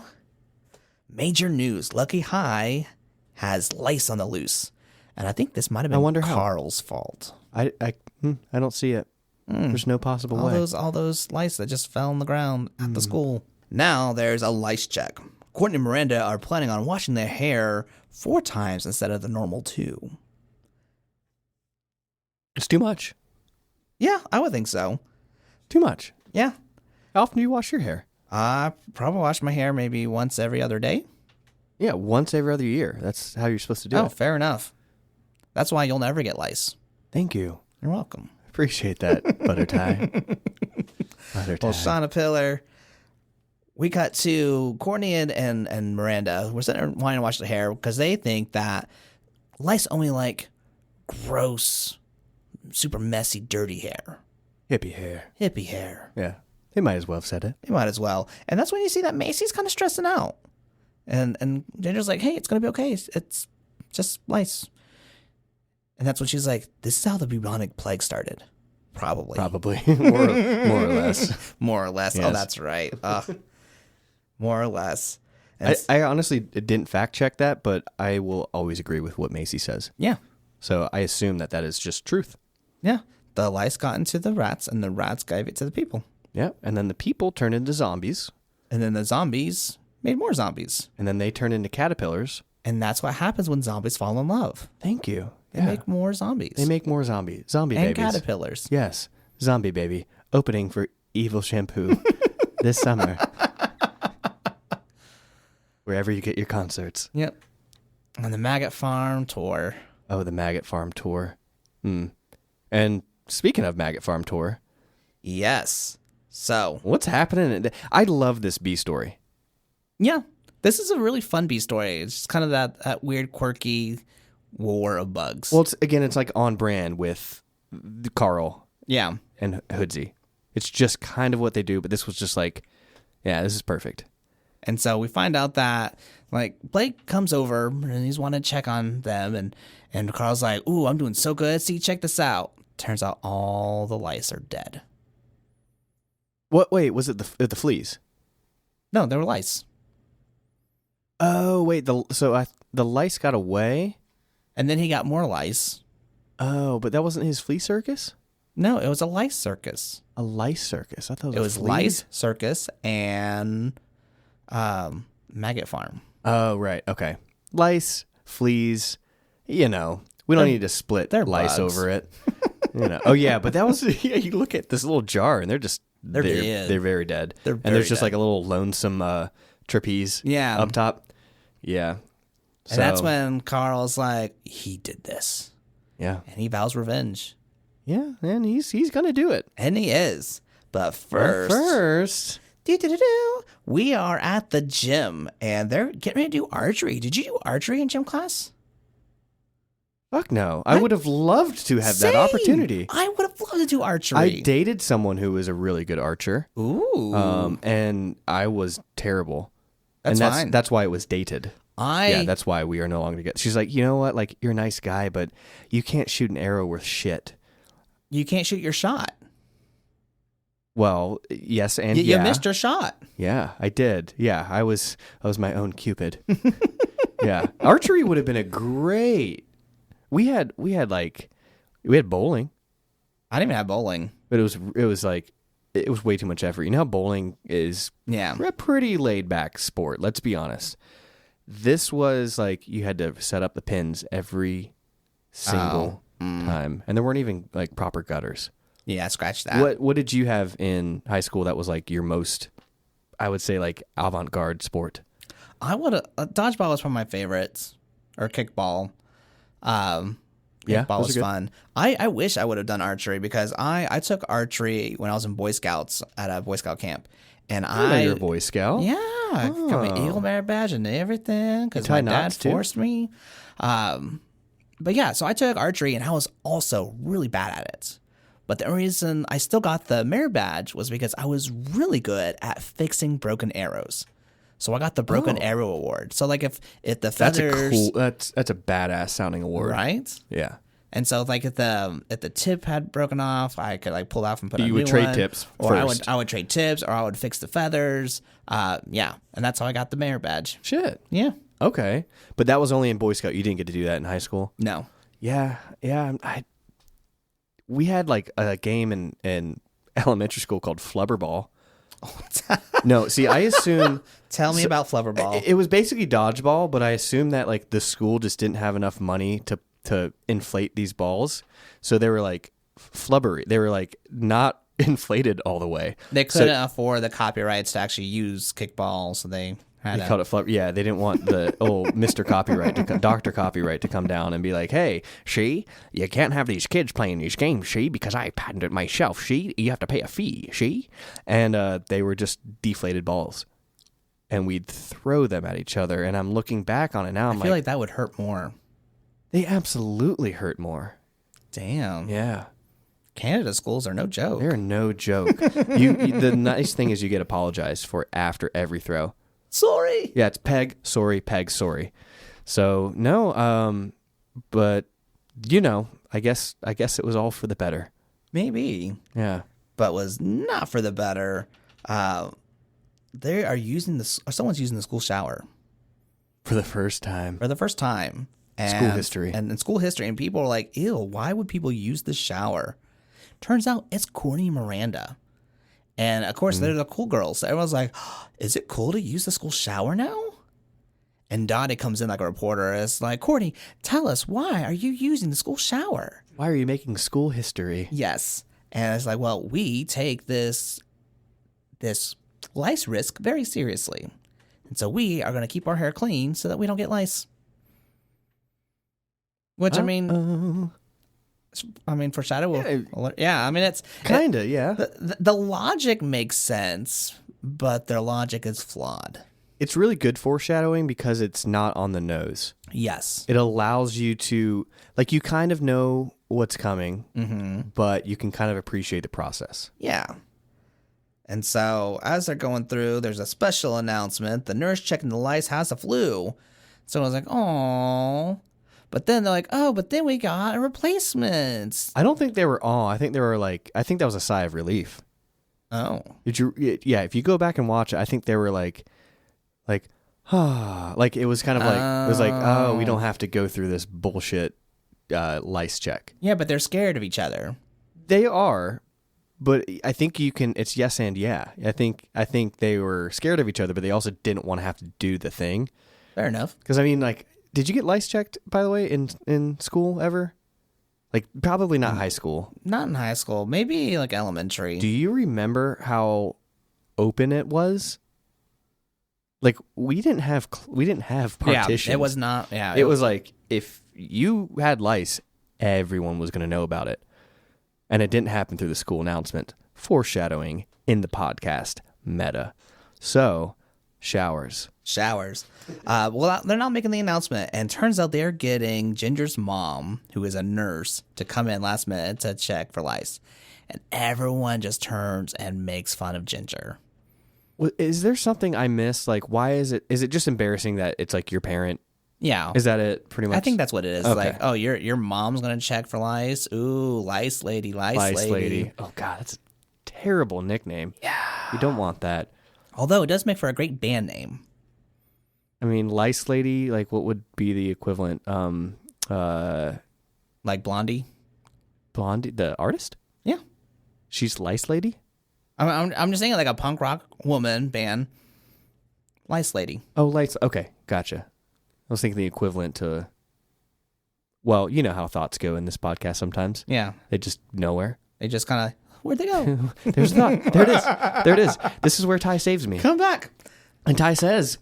major news. Lucky High has lice on the loose. And I think this might have been Carl's fault. I don't see it. There's no possible way. All those lice that just fell on the ground at the school. Now there's a lice check. Courtney and Miranda are planning on washing their hair 4 times instead of the normal 2. It's too much. Yeah, I would think so. Too much. Yeah. How often do you wash your hair? I probably wash my hair maybe once every other day. Yeah, once every other year. That's how you're supposed to do it. Oh, fair enough. That's why you'll never get lice. Thank you. You're welcome. Appreciate that, butter tie. Butter tie. Well, Shauna Pillar, we cut to Courtney and Miranda. We're sitting there wanting to wash their hair because they think that lice only like gross super messy, dirty hair. Hippie hair. Hippie hair. Yeah. He might as well have said it. You might as well. And that's when you see that Macy's kind of stressing out. And Ginger's like, hey, it's going to be okay. It's just lice. And that's when she's like, this is how the bubonic plague started. Probably. more or less. More or less. Yes. Oh, that's right. More or less. I honestly didn't fact check that, but I will always agree with what Macy says. Yeah. So I assume that is just truth. Yeah. The lice got into the rats, and the rats gave it to the people. Yeah. And then the people turned into zombies. And then the zombies made more zombies. And then they turned into caterpillars. And that's what happens when zombies fall in love. Thank you. They make more zombies. They make more zombie and babies. Caterpillars. Yes. Zombie baby. Opening for Evil Shampoo this summer. Wherever you get your concerts. Yep. And the Maggot Farm tour. Oh, the Maggot Farm tour. And speaking of Maggot Farm tour. Yes. So. What's happening? I love this bee story. Yeah. This is a really fun bee story. It's just kind of that weird, quirky war of bugs. Well, it's like on brand with Carl. Yeah. And Hoodsy. It's just kind of what they do, but this was just like, yeah, this is perfect. And so we find out that, like, Blake comes over and he's wanting to check on them. And Carl's like, ooh, I'm doing so good. See, check this out. Turns out all the lice are dead. What? Wait, was it the fleas? No, they were lice. Oh, wait. The lice got away? And then he got more lice. Oh, but that wasn't his flea circus? No, it was a lice circus. A lice circus? I thought it was lice circus and maggot farm. Oh, right. Okay. Lice, fleas, we don't need to split lice bugs. over it. Oh, yeah, but that was, you look at this little jar and they're dead. They're very dead. And there's just like a little lonesome trapeze up top. Yeah. And that's when Carl's like, he did this. Yeah. And he vows revenge. Yeah, and he's going to do it. And he is. But first, we are at the gym, and they're getting ready to do archery. Did you do archery in gym class? Fuck no. I would have loved to have that opportunity. I would have loved to do archery. I dated someone who was a really good archer. Ooh. And I was terrible. That's fine. That's why it was dated. Yeah, that's why we are no longer together. She's like, you know what? Like, you're a nice guy, but you can't shoot an arrow worth shit. You can't shoot your shot. Well, yes, and you missed your shot. Yeah, I did. Yeah, I was my own Cupid. Yeah, archery would have been a great. We had bowling. I didn't even have bowling, but it was way too much effort. You know how bowling is? Yeah, a pretty laid back sport. Let's be honest. This was like you had to set up the pins every single time, and there weren't even like proper gutters. Yeah, scratch that. What did you have in high school that was like your most, I would say, like avant-garde sport? Dodgeball was one of my favorites, or kickball. Kickball was fun. I wish I would have done archery because I took archery when I was in Boy Scouts at a Boy Scout camp. And you're a Boy Scout? Yeah. I got my Eagle Merit badge and everything because my dad forced me. But yeah, so I took archery and I was also really bad at it. But the reason I still got the merit badge was because I was really good at fixing broken arrows. So I got the broken arrow award. So like if the feathers, that's a badass sounding award, right? Yeah. And so like if the tip had broken off, I could like pull it off and put a new one. You would trade tips or first. I would trade tips, or I would fix the feathers. Yeah, and that's how I got the merit badge. Shit. Yeah. Okay, but that was only in Boy Scout. You didn't get to do that in high school. No. Yeah. We had like a game in elementary school called Flubberball. No, see, I assume. Tell me about Flubberball. It was basically dodgeball, but I assume that like the school just didn't have enough money to inflate these balls, so they were like flubbery. They were like not inflated all the way. They couldn't afford the copyrights to actually use kickball, so they called it flubber. Yeah, they didn't want the old Mr. Copyright Dr. Copyright to come down and be like, "Hey, you can't have these kids playing these games, because I patented it myself, you have to pay a fee, And they were just deflated balls. And we'd throw them at each other, and I'm looking back on it now. I feel like that would hurt more. They absolutely hurt more. Damn. Yeah. Canada schools are no joke. They're no joke. The nice thing is you get apologized for after every throw. Sorry. Yeah, it's peg, sorry, peg, sorry. So no, but I guess it was all for the better. Maybe. Yeah. But was not for the better. They are someone's using the school shower For the first time. for the first time. School history. And in school history. And people are like, ew, why would people use the shower? Turns out it's Courtney and Miranda. And of course, they're the cool girls. So everyone's like, oh, is it cool to use the school shower now? And Dottie comes in like a reporter. It's like, Courtney, tell us, why are you using the school shower? Why are you making school history? Yes. And it's like, well, we take this lice risk very seriously. And so we are going to keep our hair clean so that we don't get lice. Which, I mean, foreshadow. Yeah, I mean, it's... Kind of, yeah. The logic makes sense, but their logic is flawed. It's really good foreshadowing because it's not on the nose. Yes. It allows you to, like, you kind of know what's coming, but you can kind of appreciate the process. Yeah. And so as they're going through, there's a special announcement. The nurse checking the lice has the flu. So I was like, oh. But then they're like, oh, but then we got a replacement. I don't think they were all. I think they were like, I think that was a sigh of relief. Oh. Did you? Yeah, if you go back and watch it, I think they were like, like it was kind of like, it was like, oh, we don't have to go through this bullshit lice check. Yeah, but they're scared of each other. They are, but I think you can, it's yes and yeah. I think they were scared of each other, but they also didn't want to have to do the thing. Fair enough. Because I mean, like, did you get lice checked, by the way, in school ever? Like, probably not high school. Not in high school. Maybe like elementary. Do you remember how open it was? Like, we didn't have partitions. Yeah, it was not. Yeah, it was like if you had lice, everyone was going to know about it, and it didn't happen through the school announcement. Foreshadowing in the podcast meta. So, showers. Well, they're not making the announcement, and turns out they're getting Ginger's mom, who is a nurse, to come in last minute to check for lice, and everyone just turns and makes fun of Ginger. Well, is there something I missed? Like, why is it just embarrassing that it's like your parent? Yeah. Is that it, pretty much? I think that's what it is. Okay. Like, oh, your mom's going to check for lice? Ooh, lice lady. Oh, God, that's a terrible nickname. Yeah. You don't want that. Although it does make for a great band name. I mean, Lice Lady, like, what would be the equivalent? Like Blondie? Blondie, the artist? Yeah. She's Lice Lady? I'm just saying like a punk rock woman band. Lice Lady. Oh, Lice. Okay, gotcha. I was thinking the equivalent to, well, you know how thoughts go in this podcast sometimes. Yeah. They just nowhere. They just kind of, where'd they go? There's not. There it is. There it is. This is where Ty saves me. Come back. And Ty says,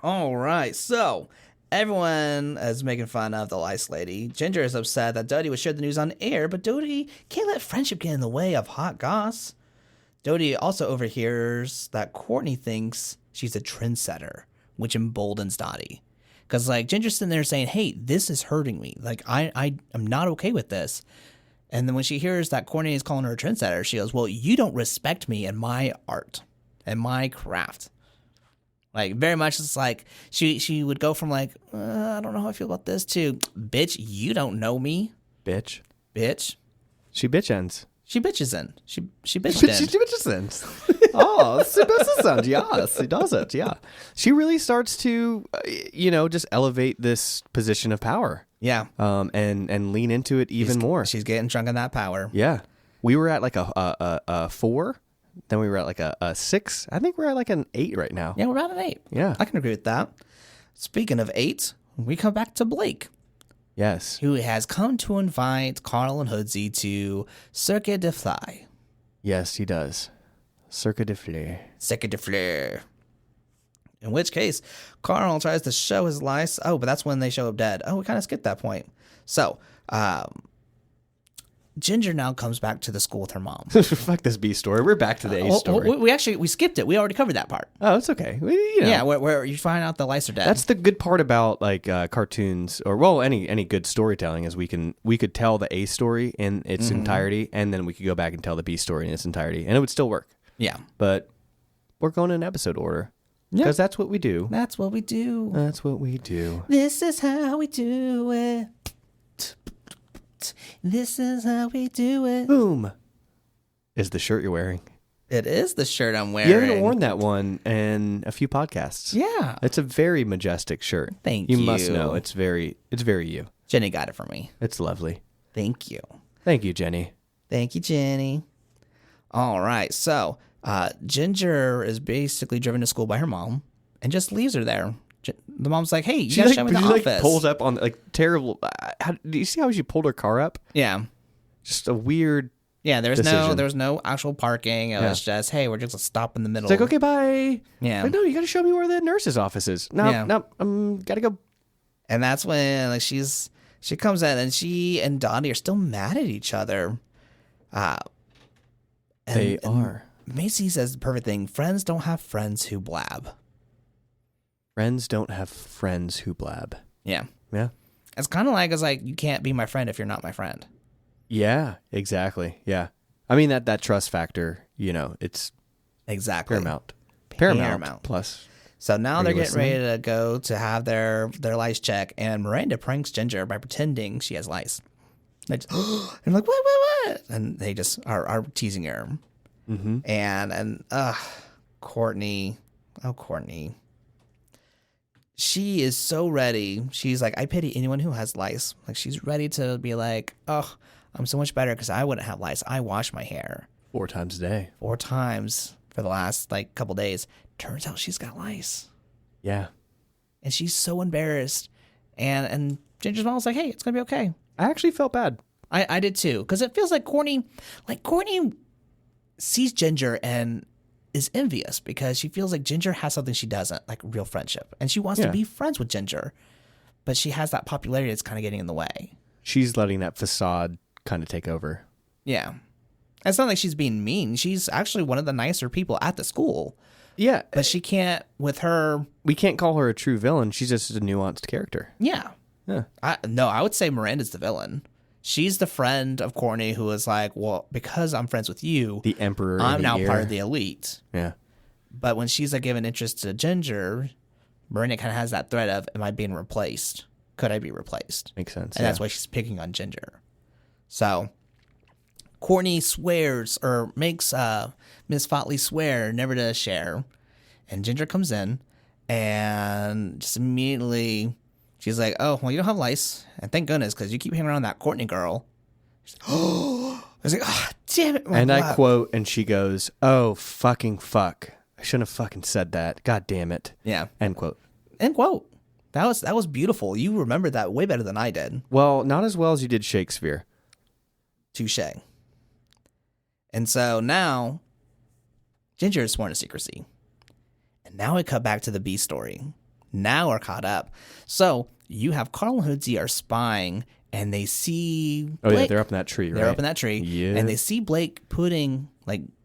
All right, so everyone is making fun of the Lice Lady. Ginger is upset that Dodie would share the news on air, but Dodie can't let friendship get in the way of hot goss. Dodie also overhears that Courtney thinks she's a trendsetter, which emboldens Dottie. Because, like, Ginger's sitting there saying, hey, this is hurting me. Like, I'm not okay with this. And then when she hears that Courtney is calling her a trendsetter, she goes, well, you don't respect me and my art and my craft. Like, very much it's like she would go from like, I don't know how I feel about this, to, bitch, you don't know me. bitch. She bitch ends. She bitches in. She bitched in. She bitches ends. Oh, it's the best sound. Yes, it does it. Yeah. She really starts to, just elevate this position of power. Yeah. And lean into it even more. She's getting drunk on that power. Yeah. We were at like a 4. Then we were at like a 6. I think we're at like an 8 right now. Yeah, we're at an 8. Yeah. I can agree with that. Speaking of 8, we come back to Blake. Yes. Who has come to invite Carl and Hoodsey to Cirque de Fly. Yes, he does. Cirque de Fleur. Cirque de Fleur. In which case, Carl tries to show his lice. Oh, but that's when they show up dead. Oh, we kind of skipped that point. So, Ginger now comes back to the school with her mom. Fuck this B story. We're back to the A story. We skipped it. We already covered that part. Oh, it's okay. Yeah, where you find out the lice are dead. That's the good part about like cartoons, or well, any good storytelling is we could tell the A story in its entirety, and then we could go back and tell the B story in its entirety, and it would still work. Yeah, but we're going in episode order because that's what we do. That's what we do. That's what we do. This is how we do it. This is how we do it. Boom. Is the shirt you're wearing. It is the shirt I'm wearing. You haven't worn that one in a few podcasts. Yeah. It's a very majestic shirt. Thank you. You must know. It's very you. Jenny got it for me. It's lovely. Thank you. Thank you, Jenny. Thank you, Jenny. All right. So Ginger is basically driven to school by her mom and just leaves her there. The mom's like, "Hey, you gotta show me the office." Like pulls up on like terrible. Do you see how she pulled her car up? Yeah, just a weird. Yeah, there was no actual parking. It was just, hey, we're just gonna stop in the middle. It's like, okay, bye. Yeah, like, no, you gotta show me where the nurse's office is. No, gotta go. And that's when like she comes in and she and Dottie are still mad at each other. They are. Macy says the perfect thing: friends don't have friends who blab. Friends don't have friends who blab. Yeah. Yeah. It's kind of like, you can't be my friend if you're not my friend. Yeah, exactly. Yeah. I mean, that trust factor, it's exactly Paramount plus. So now they're getting ready to go to have their lice check, and Miranda pranks Ginger by pretending she has lice. They just, I'm like, what? And they just are teasing her. Mm-hmm. And Courtney. Oh, Courtney. She is so ready. She's like, I pity anyone who has lice. Like, she's ready to be like, oh, I'm so much better because I wouldn't have lice. I wash my hair 4 times a day. 4 times for the last couple days. Turns out she's got lice. Yeah. And she's so embarrassed. And Ginger's mom's like, hey, it's gonna be okay. I actually felt bad. I did too, because it feels like Courtney sees Ginger and is envious because she feels like Ginger has something she doesn't, like real friendship. And she wants to be friends with Ginger, but she has that popularity that's kind of getting in the way. She's letting that facade kind of take over. Yeah. It's not like she's being mean. She's actually one of the nicer people at the school. Yeah. But she can't, with her... We can't call her a true villain. She's just a nuanced character. Yeah. Yeah. I would say Miranda's the villain. She's the friend of Courtney who is like, well, because I'm friends with you, the emperor. I'm now part of the elite. Yeah. But when she's given interest to Ginger, Miranda kind of has that threat of, am I being replaced? Could I be replaced? Makes sense. And that's why she's picking on Ginger. So Courtney swears or makes Miss Fotley swear never to share. And Ginger comes in and just immediately... She's like, oh, well, you don't have lice. And thank goodness, because you keep hanging around that Courtney girl. She's like, I was like, oh, damn it. And I quote, and she goes, oh, fucking fuck. I shouldn't have fucking said that. God damn it. Yeah. End quote. End quote. That was beautiful. You remembered that way better than I did. Well, not as well as you did Shakespeare. Touche. And so now, Ginger is sworn to secrecy. And now we cut back to the B story. Now we're caught up. So you have Carl and Hoodsie are spying, and they see Blake. Oh, yeah, they're up in that tree, right? They're up in that tree. Yeah. And they see Blake putting,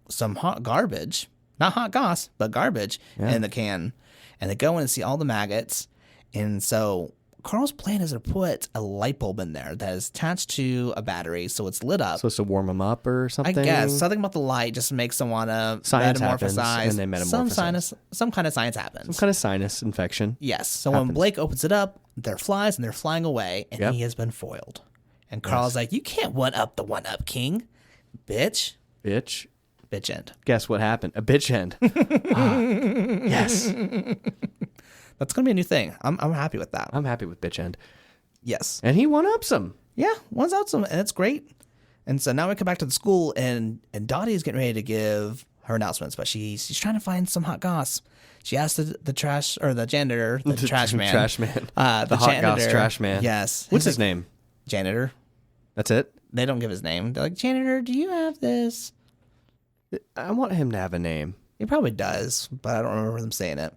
some hot garbage, not hot goss, but garbage in the can. And they go in and see all the maggots. And so Carl's plan is to put a light bulb in there that is attached to a battery, so it's lit up. Supposed to warm them up or something? I guess. Something about the light just makes them want to metamorphosize. Happens, and they metamorphosize. Some kind of science happens. Some kind of sinus infection. Yes. So when Blake opens it up, they're flies and they're flying away, and he has been foiled. And Carl's like, you can't one-up the one-up king. Bitch. Bitch. Bitch end. Guess what happened? A bitch end. Yes. That's going to be a new thing. I'm happy with that. I'm happy with bitch end. Yes. And he one-ups him. Yeah, one's out some, and it's great. And so now we come back to the school, and Dottie is getting ready to give her announcements, but she's trying to find some hot goss. She asked the trash, or the janitor, the trash man. Trash man. The hot janitor, goss trash man. Yes. What's his name? Janitor. That's it? They don't give his name. They're like, janitor, do you have this? I want him to have a name. He probably does, but I don't remember them saying it.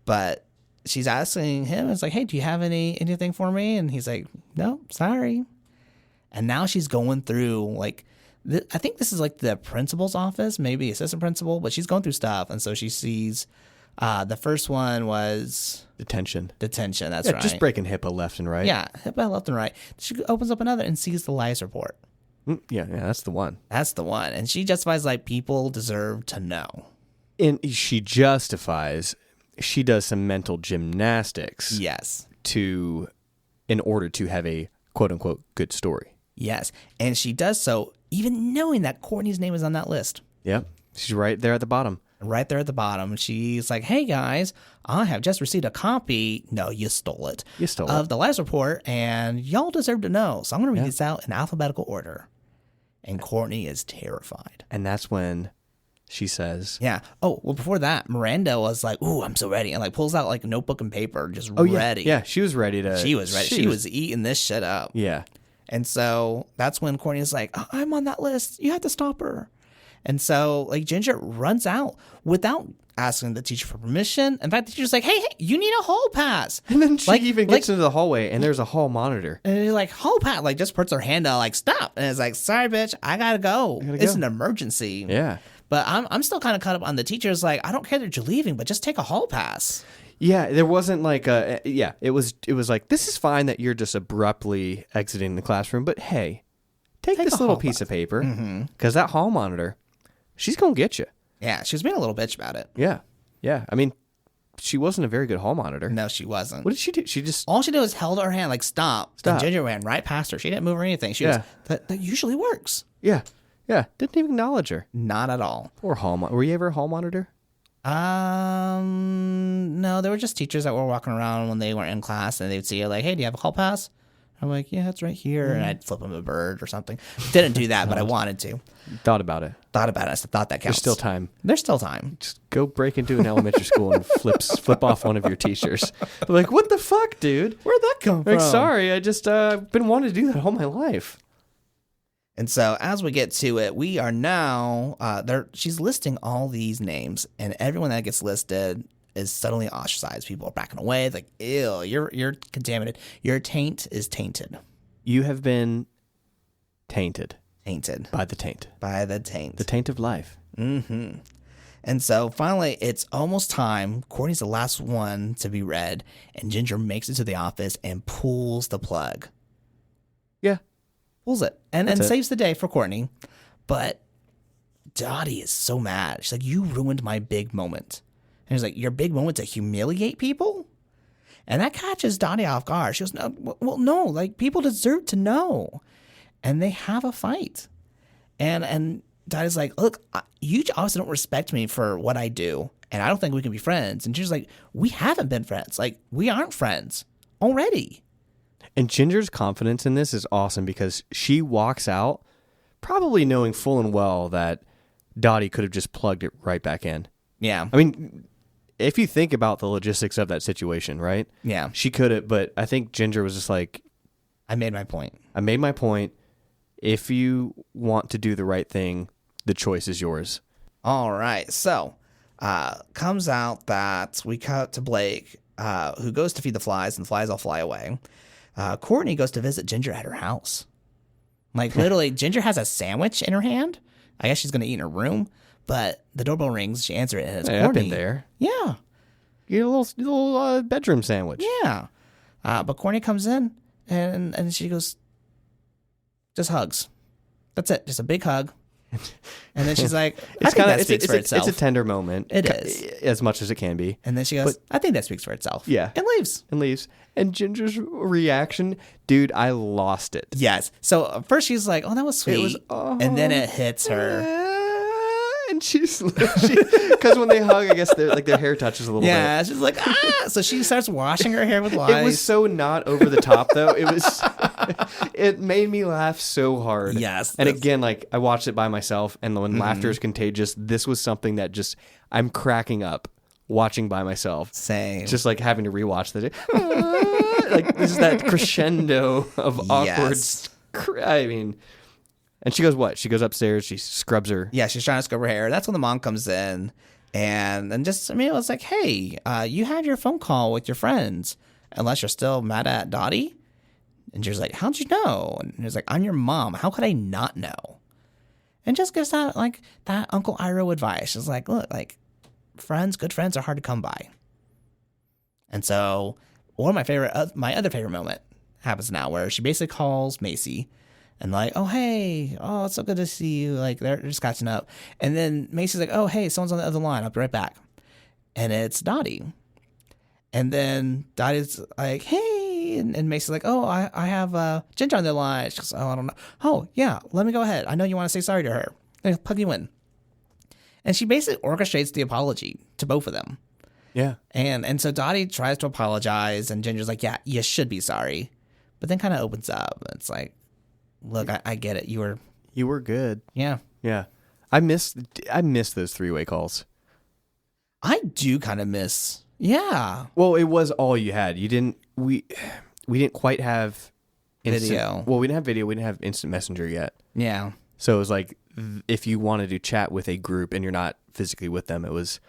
But she's asking him, it's like, hey, do you have anything for me? And he's like, no, sorry. And now she's going through, like, I think this is like the principal's office, maybe assistant principal, but she's going through stuff. And so she sees the first one was Detention. That's Yeah, right. just breaking HIPAA left and right. Yeah, HIPAA left and right. She opens up another and sees the lies report. Yeah, that's the one. That's the one. And she justifies, like, people deserve to know. And she justifies, she does some mental gymnastics. Yes. In order to have a quote unquote good story. Yes. And she does so even knowing that Courtney's name is on that list. Yep. She's right there at the bottom. Right there at the bottom. She's like, hey guys, I have just received a copy. No, you stole it. Of the lies report, and y'all deserve to know. So I'm going to read this out in alphabetical order. And Courtney is terrified. And that's when she says, yeah. Oh, well, before that, Miranda was like, ooh, I'm so ready. And like pulls out like a notebook and paper, just ready. Yeah, she was ready to. She was ready. She was eating this shit up. Yeah. And so that's when Courtney's like, I'm on that list. You have to stop her. And so, like, Ginger runs out without asking the teacher for permission. In fact, the teacher's like, hey, you need a hall pass. And then she even gets into the hallway, and there's a hall monitor. And he's like, hall pass, like, just puts her hand out, like, stop. And it's like, sorry, bitch, I gotta go. It's an emergency. Yeah. But I'm still kind of caught up on the teacher's like, I don't care that you're leaving, but just take a hall pass. Yeah, there wasn't like it was like, this is fine that you're just abruptly exiting the classroom, but hey, take this little piece of paper, because that hall monitor, she's going to get you. Yeah, she was being a little bitch about it. Yeah. Yeah. I mean, she wasn't a very good hall monitor. No, she wasn't. What did she do? She just... All she did was held her hand, like, stop. And Ginger ran right past her. She didn't move or anything. She was, that usually works. Yeah. Yeah. Didn't even acknowledge her. Not at all. Poor hall monitor. Were you ever a hall monitor? No, there were just teachers that were walking around when they weren't in class, and they'd see you like, hey, do you have a hall pass? I'm like, yeah, it's right here. And I'd flip them a bird or something. Didn't do that, but I wanted to. Thought about it. I thought that counts. There's still time. There's still time. Just go break into an elementary school and flip off one of your teachers. They're like, what the fuck, dude? Where'd that come from? Like, sorry, I just been wanting to do that all my life. And so as we get to it, we are now she's listing all these names, and everyone that gets listed is suddenly ostracized. People are backing away. It's like, ew, you're contaminated. Your taint is tainted. You have been tainted. Tainted. By the taint. By the taint. The taint of life. Mm-hmm. And so finally, it's almost time. Courtney's the last one to be read, and Ginger makes it to the office and pulls the plug. Yeah. Pulls it. And saves the day for Courtney. But Dottie is so mad. She's like, you ruined my big moment. And he's like, your big moment to humiliate people? And that catches Dottie off guard. She goes, no, like, people deserve to know. And they have a fight. And Dottie's like, look, you obviously don't respect me for what I do, and I don't think we can be friends. And she's like, we haven't been friends. Like, we aren't friends already. And Ginger's confidence in this is awesome, because she walks out probably knowing full and well that Dottie could have just plugged it right back in. Yeah. I mean, if you think about the logistics of that situation, right? Yeah. She could have, but I think Ginger was just like, I made my point. If you want to do the right thing, the choice is yours. All right. So, comes out that we cut to Blake, who goes to feed the flies, and the flies all fly away. Courtney goes to visit Ginger at her house. Like, literally, Ginger has a sandwich in her hand. I guess she's going to eat in her room, but the doorbell rings. She answers it, and it's Courtney. I've been there. Yeah. Get a little bedroom sandwich. Yeah. But Courtney comes in, and she goes, just hugs. That's it. Just a big hug. And then she's like, I think that speaks for itself. It's a tender moment. It is. As much as it can be. And then she goes, I think that speaks for itself. Yeah. And leaves. And Ginger's reaction, dude, I lost it. Yes. So first she's like, oh, that was sweet. And then it hits her. And she's because when they hug, I guess their hair touches a little bit. Yeah, she's like, ah. So she starts washing her hair with lice. It was so not over the top, though. It made me laugh so hard. Yes. And again, like, I watched it by myself, and when laughter is contagious, this was something that just, I'm cracking up watching by myself. Same. Just like having to rewatch the like, this is that crescendo of awkward. Yes. I mean, and she goes what? She goes upstairs. She scrubs her. Yeah, she's trying to scrub her hair. That's when the mom comes in, and just, I mean, it was like, hey, you had your phone call with your friends. Unless you're still mad at Dottie, And Ginger's like, how'd you know? And he's like, I'm your mom. How could I not know? And just gives that, like, that Uncle Iroh advice. It's like, look, like, good friends are hard to come by. And so one of my other favorite moment happens now, where she basically calls Macy and like, oh, hey, oh, it's so good to see you. Like, they're just catching up. And then Macy's like, oh, hey, someone's on the other line. I'll be right back. And it's Dottie. And then Dottie's like, hey. And Macy's like, oh, I have Ginger on the line. She goes, oh, I don't know. Oh, yeah, let me go ahead. I know you want to say sorry to her. I'll plug you in. And she basically orchestrates the apology to both of them. Yeah. And so Dottie tries to apologize, and Ginger's like, yeah, you should be sorry. But then kind of opens up. It's like, look, I get it. You were good. Yeah. Yeah. I miss those three-way calls. I do kind of miss. Yeah. Well, it was all you had. We didn't quite have Video. Well, we didn't have video. We didn't have instant messenger yet. Yeah. So it was like, if you wanted to chat with a group and you're not physically with them, it was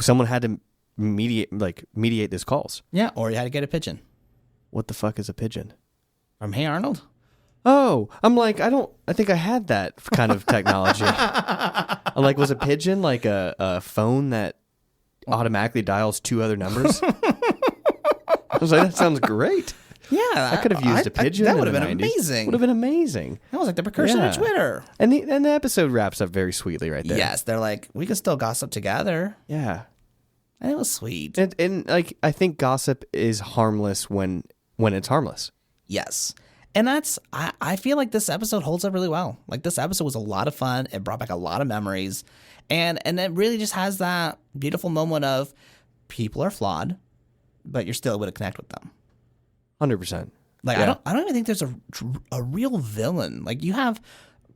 someone had to mediate these calls. Yeah. Or you had to get a pigeon. What the fuck is a pigeon? From Hey Arnold? Oh, I'm like, I think I had that kind of technology. I'm like, was a pigeon like a phone that automatically dials two other numbers? I was like, that sounds great. Yeah. I could have used a pigeon. That would in have the been 90s. amazing. Would have been amazing. That was like the precursor to Twitter. And the episode wraps up very sweetly right there. Yes. They're like, we can still gossip together. Yeah. And it was sweet. And like, I think gossip is harmless when it's harmless. Yes. And I feel like this episode holds up really well. Like, this episode was a lot of fun. It brought back a lot of memories. And it really just has that beautiful moment of people are flawed, but you're still able to connect with them. 100%. Like, yeah. I don't even think there's a real villain. Like, you have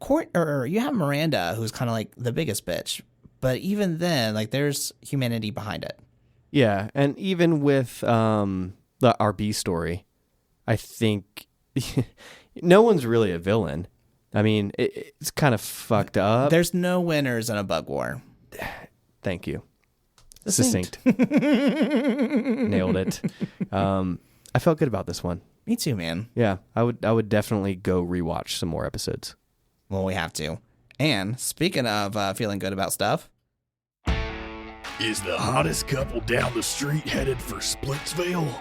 you have Miranda, who's kind of like the biggest bitch. But even then, like, there's humanity behind it. Yeah. And even with the RB story, I think no one's really a villain. I mean, it's kind of fucked up. There's no winners in a bug war. Thank you. Succinct. Nailed it. I felt good about this one. Me too, man. Yeah, I would definitely go rewatch some more episodes. Well, we have to. And speaking of feeling good about stuff, is the hottest couple down the street headed for Splitsville?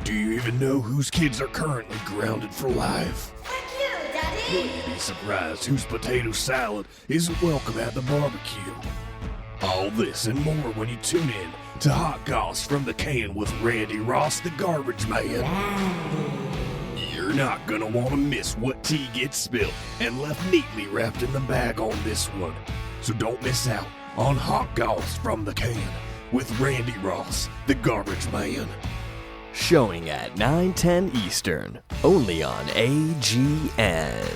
Do you even know whose kids are currently grounded for life? Fuck you, Daddy! Will you be surprised whose potato salad isn't welcome at the barbecue? All this and more when you tune in to Hot Goss from the Can with Randy Ross, the Garbage Man. You're not gonna want to miss what tea gets spilled and left neatly wrapped in the bag on this one. So don't miss out on Hot Goss from the Can with Randy Ross, the Garbage Man. Showing at 9:10 Eastern, only on AGN.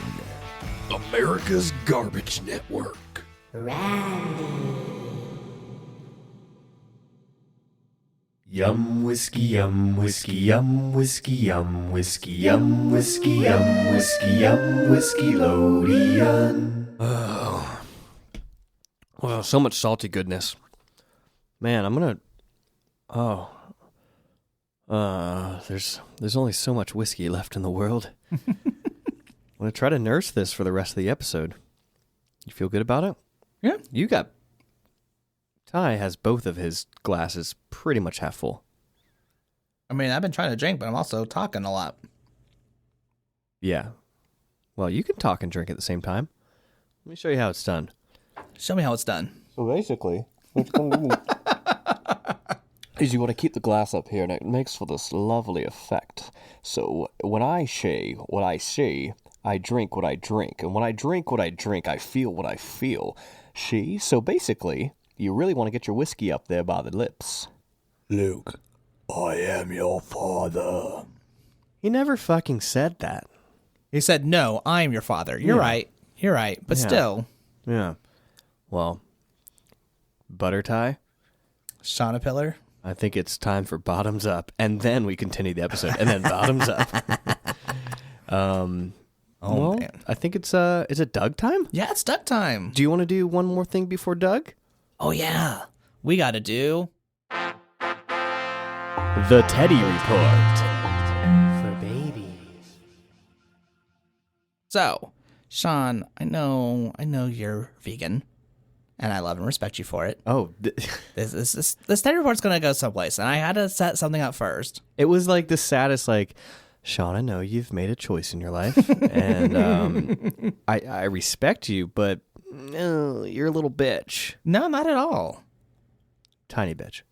America's Garbage Network. Yum whiskey, yum whiskey, yum whiskey, yum whiskey, yum whiskey, yum whiskey, yum Whiskeylodeon. Oh, well, so much salty goodness. Man, I'm gonna. There's only so much whiskey left in the world. I'm gonna try to nurse this for the rest of the episode. You feel good about it? Yeah. You got. Ty has both of his glasses pretty much half full. I mean, I've been trying to drink, but I'm also talking a lot. Yeah. Well, you can talk and drink at the same time. Let me show you how it's done. Show me how it's done. So basically, what's going on is you want to keep the glass up here, and it makes for this lovely effect. So when I say what I say, I drink what I drink. And when I drink what I drink, I feel what I feel. See? So basically, you really want to get your whiskey up there by the lips. Luke, I am your father. He never fucking said that. He said, no, I am your father. You're Yeah. right. You're right. But Yeah. still, Yeah. Well, butter tie, Shauna Pillar. I think it's time for bottoms up. And then we continue the episode. And then bottoms up. Well, man. I think is it Doug time? Yeah, it's duck time. Do you want to do one more thing before Doug? Oh, yeah. We got to do. The Teddy Report. For babies. So, Sean, I know you're vegan, and I love and respect you for it. Oh, This study report's gonna go someplace, and I had to set something up first. it was like the saddest, like, Sean, I know you've made a choice in your life, and I respect you, but no, you're a little bitch. No, not at all. Tiny bitch.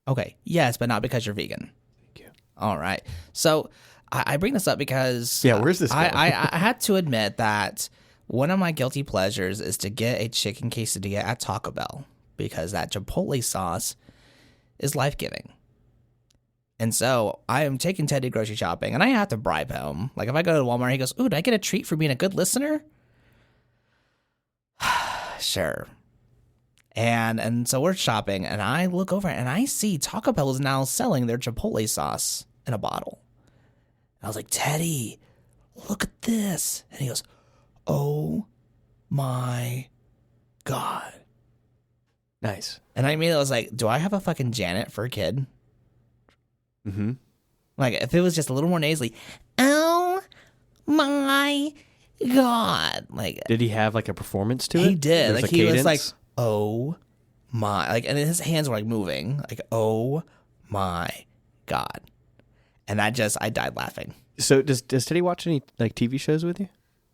Okay, yes, but not because you're vegan. Thank you. All right. So I bring this up because Yeah, where's this going? I had to admit that one of my guilty pleasures is to get a chicken quesadilla at Taco Bell because that Chipotle sauce is life-giving. And so I am taking Teddy grocery shopping, and I have to bribe him. Like if I go to Walmart, he goes, "Ooh, did I get a treat for being a good listener?" Sure. And so we're shopping, and I look over and I see Taco Bell is now selling their Chipotle sauce in a bottle. And I was like, "Teddy, look at this." And he goes, "Oh my God." Nice. And I immediately was like, do I have a fucking Janet for a kid? Mm-hmm. Like, if it was just a little more nasally, "Oh my God." Like, Did he have like a performance to it? he did. There was Like, a he was cadence? like, "Oh my." Like, and his hands were like moving. Like, "Oh my God." And I died laughing. So does Teddy watch any like TV shows with you?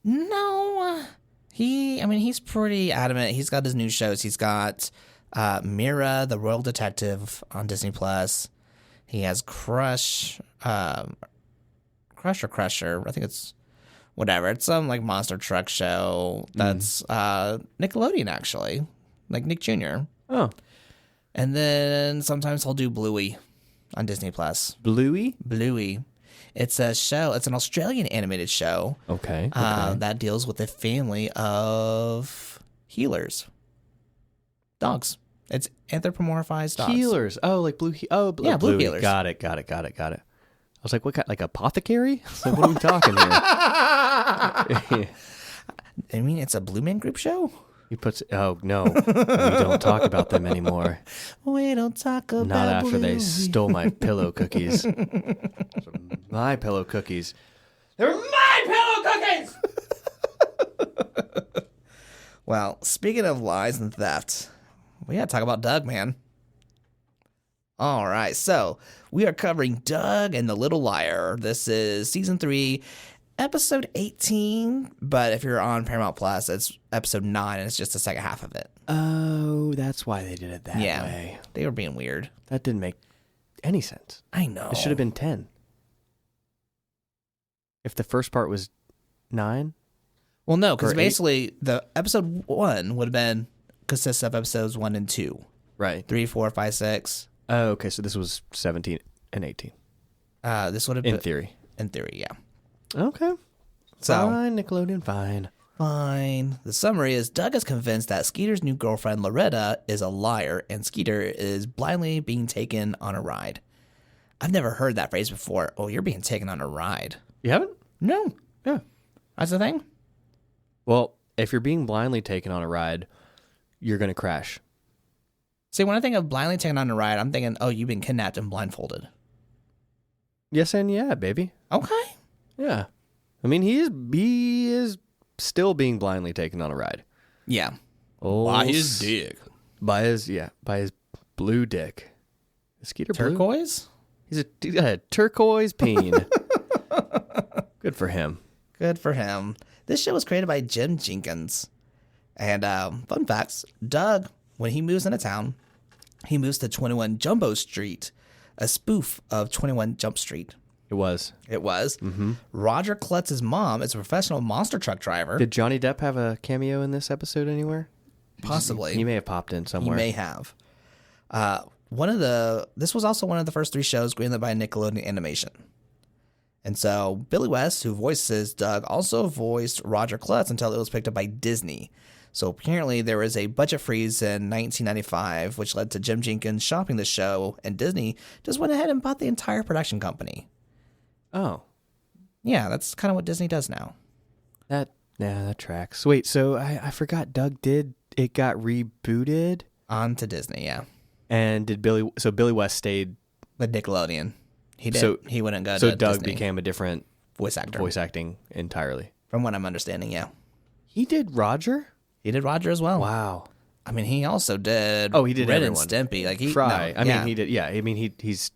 No. He's pretty adamant. He's got his new shows. He's got Mira, the Royal Detective on Disney Plus. He has Crush or Crusher. I think it's whatever. It's some like monster truck show that's Nickelodeon actually, like Nick Jr. Oh, And then sometimes he'll do Bluey on Disney Plus. Bluey. Bluey. It's a show. It's an Australian animated show. Okay. That deals with a family of healers. Dogs. It's anthropomorphized dogs. Healers. Oh, like blue. Yeah, blue Bluey. healers. Got it. I was like, what kind? Like apothecary? So what are we talking here? I mean, it's a Blue Man Group show. He puts. Oh no, we don't talk about them anymore. We don't talk about Not after they Bluey. stole my pillow cookies. My pillow cookies. They're my pillow cookies. Well, speaking of lies and theft, we gotta talk about Doug, man. All right, so we are covering Doug and the Little Liar. This is season 3, episode 18. But if you're on Paramount Plus, it's episode 9, and it's just the second half of it. Oh, that's why they did it that way. They were being weird. That didn't make any sense. I know. It should have been 10. If the first part was 9. Well, no, because or 8. basically the episode 1 would have been consists of episodes 1 and 2, Right. 3, 4, 5, 6. Oh, okay. So this was 17 and 18. This would have In been theory. in theory, yeah. Okay. So Fine, Nickelodeon, fine. fine. The summary is Doug is convinced that Skeeter's new girlfriend Loretta is a liar, and Skeeter is blindly being taken on a ride. I've never heard that phrase before. Oh, you're being taken on a ride. You haven't? No, Yeah. that's the thing. Well, if you're being blindly taken on a ride, you're going to crash. See, when I think of blindly taken on a ride, I'm thinking, oh, you've been kidnapped and blindfolded. Yes and yeah, baby. Okay. Yeah. I mean, he is still being blindly taken on a ride. Yeah. Oh, By his dick. By his blue dick. Is Skeeter blue? Turquoise? He's a turquoise peen. Good for him. Good for him. This show was created by Jim Jenkins. And fun facts, Doug, when he moves into town, he moves to 21 Jumbo Street, a spoof of 21 Jump Street. It was. It was. Mm-hmm. Roger Klutz's mom is a professional monster truck driver. Did Johnny Depp have a cameo in this episode anywhere? Possibly. He may have popped in He somewhere. may have. This was also one of the first 3 shows greenlit by Nickelodeon Animation. And so Billy West, who voices Doug, also voiced Roger Klutz until it was picked up by Disney. So apparently there was a budget freeze in 1995, which led to Jim Jenkins shopping the show, and Disney just went ahead and bought the entire production company. Oh. Yeah, that's kind of what Disney does now. That tracks. Wait, so I forgot it got rebooted? On to Disney, yeah. And did Billy West stayed, With Nickelodeon. He did. So- he wouldn't go so to Doug Disney. became a different voice actor. voice acting entirely. From what I'm understanding, yeah. He did Roger? He did Roger as well. Wow. I mean, he also did. Oh, he did Ren everyone. and Stimpy. Like Fry. No, I yeah. mean, he did. Yeah. I mean, he's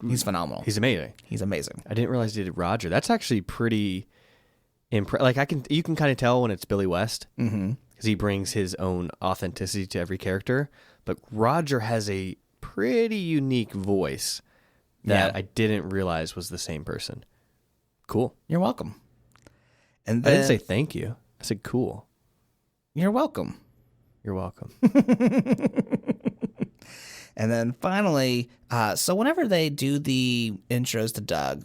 phenomenal. he's amazing. He's amazing. I didn't realize he did Roger. That's actually pretty like you can kind of tell when it's Billy West because he brings his own authenticity to every character. But Roger has a pretty unique voice that I didn't realize was the same person. Cool. You're welcome. And I then, didn't say thank you. I said cool. You're welcome. You're welcome. And then finally, so whenever they do the intros to Doug,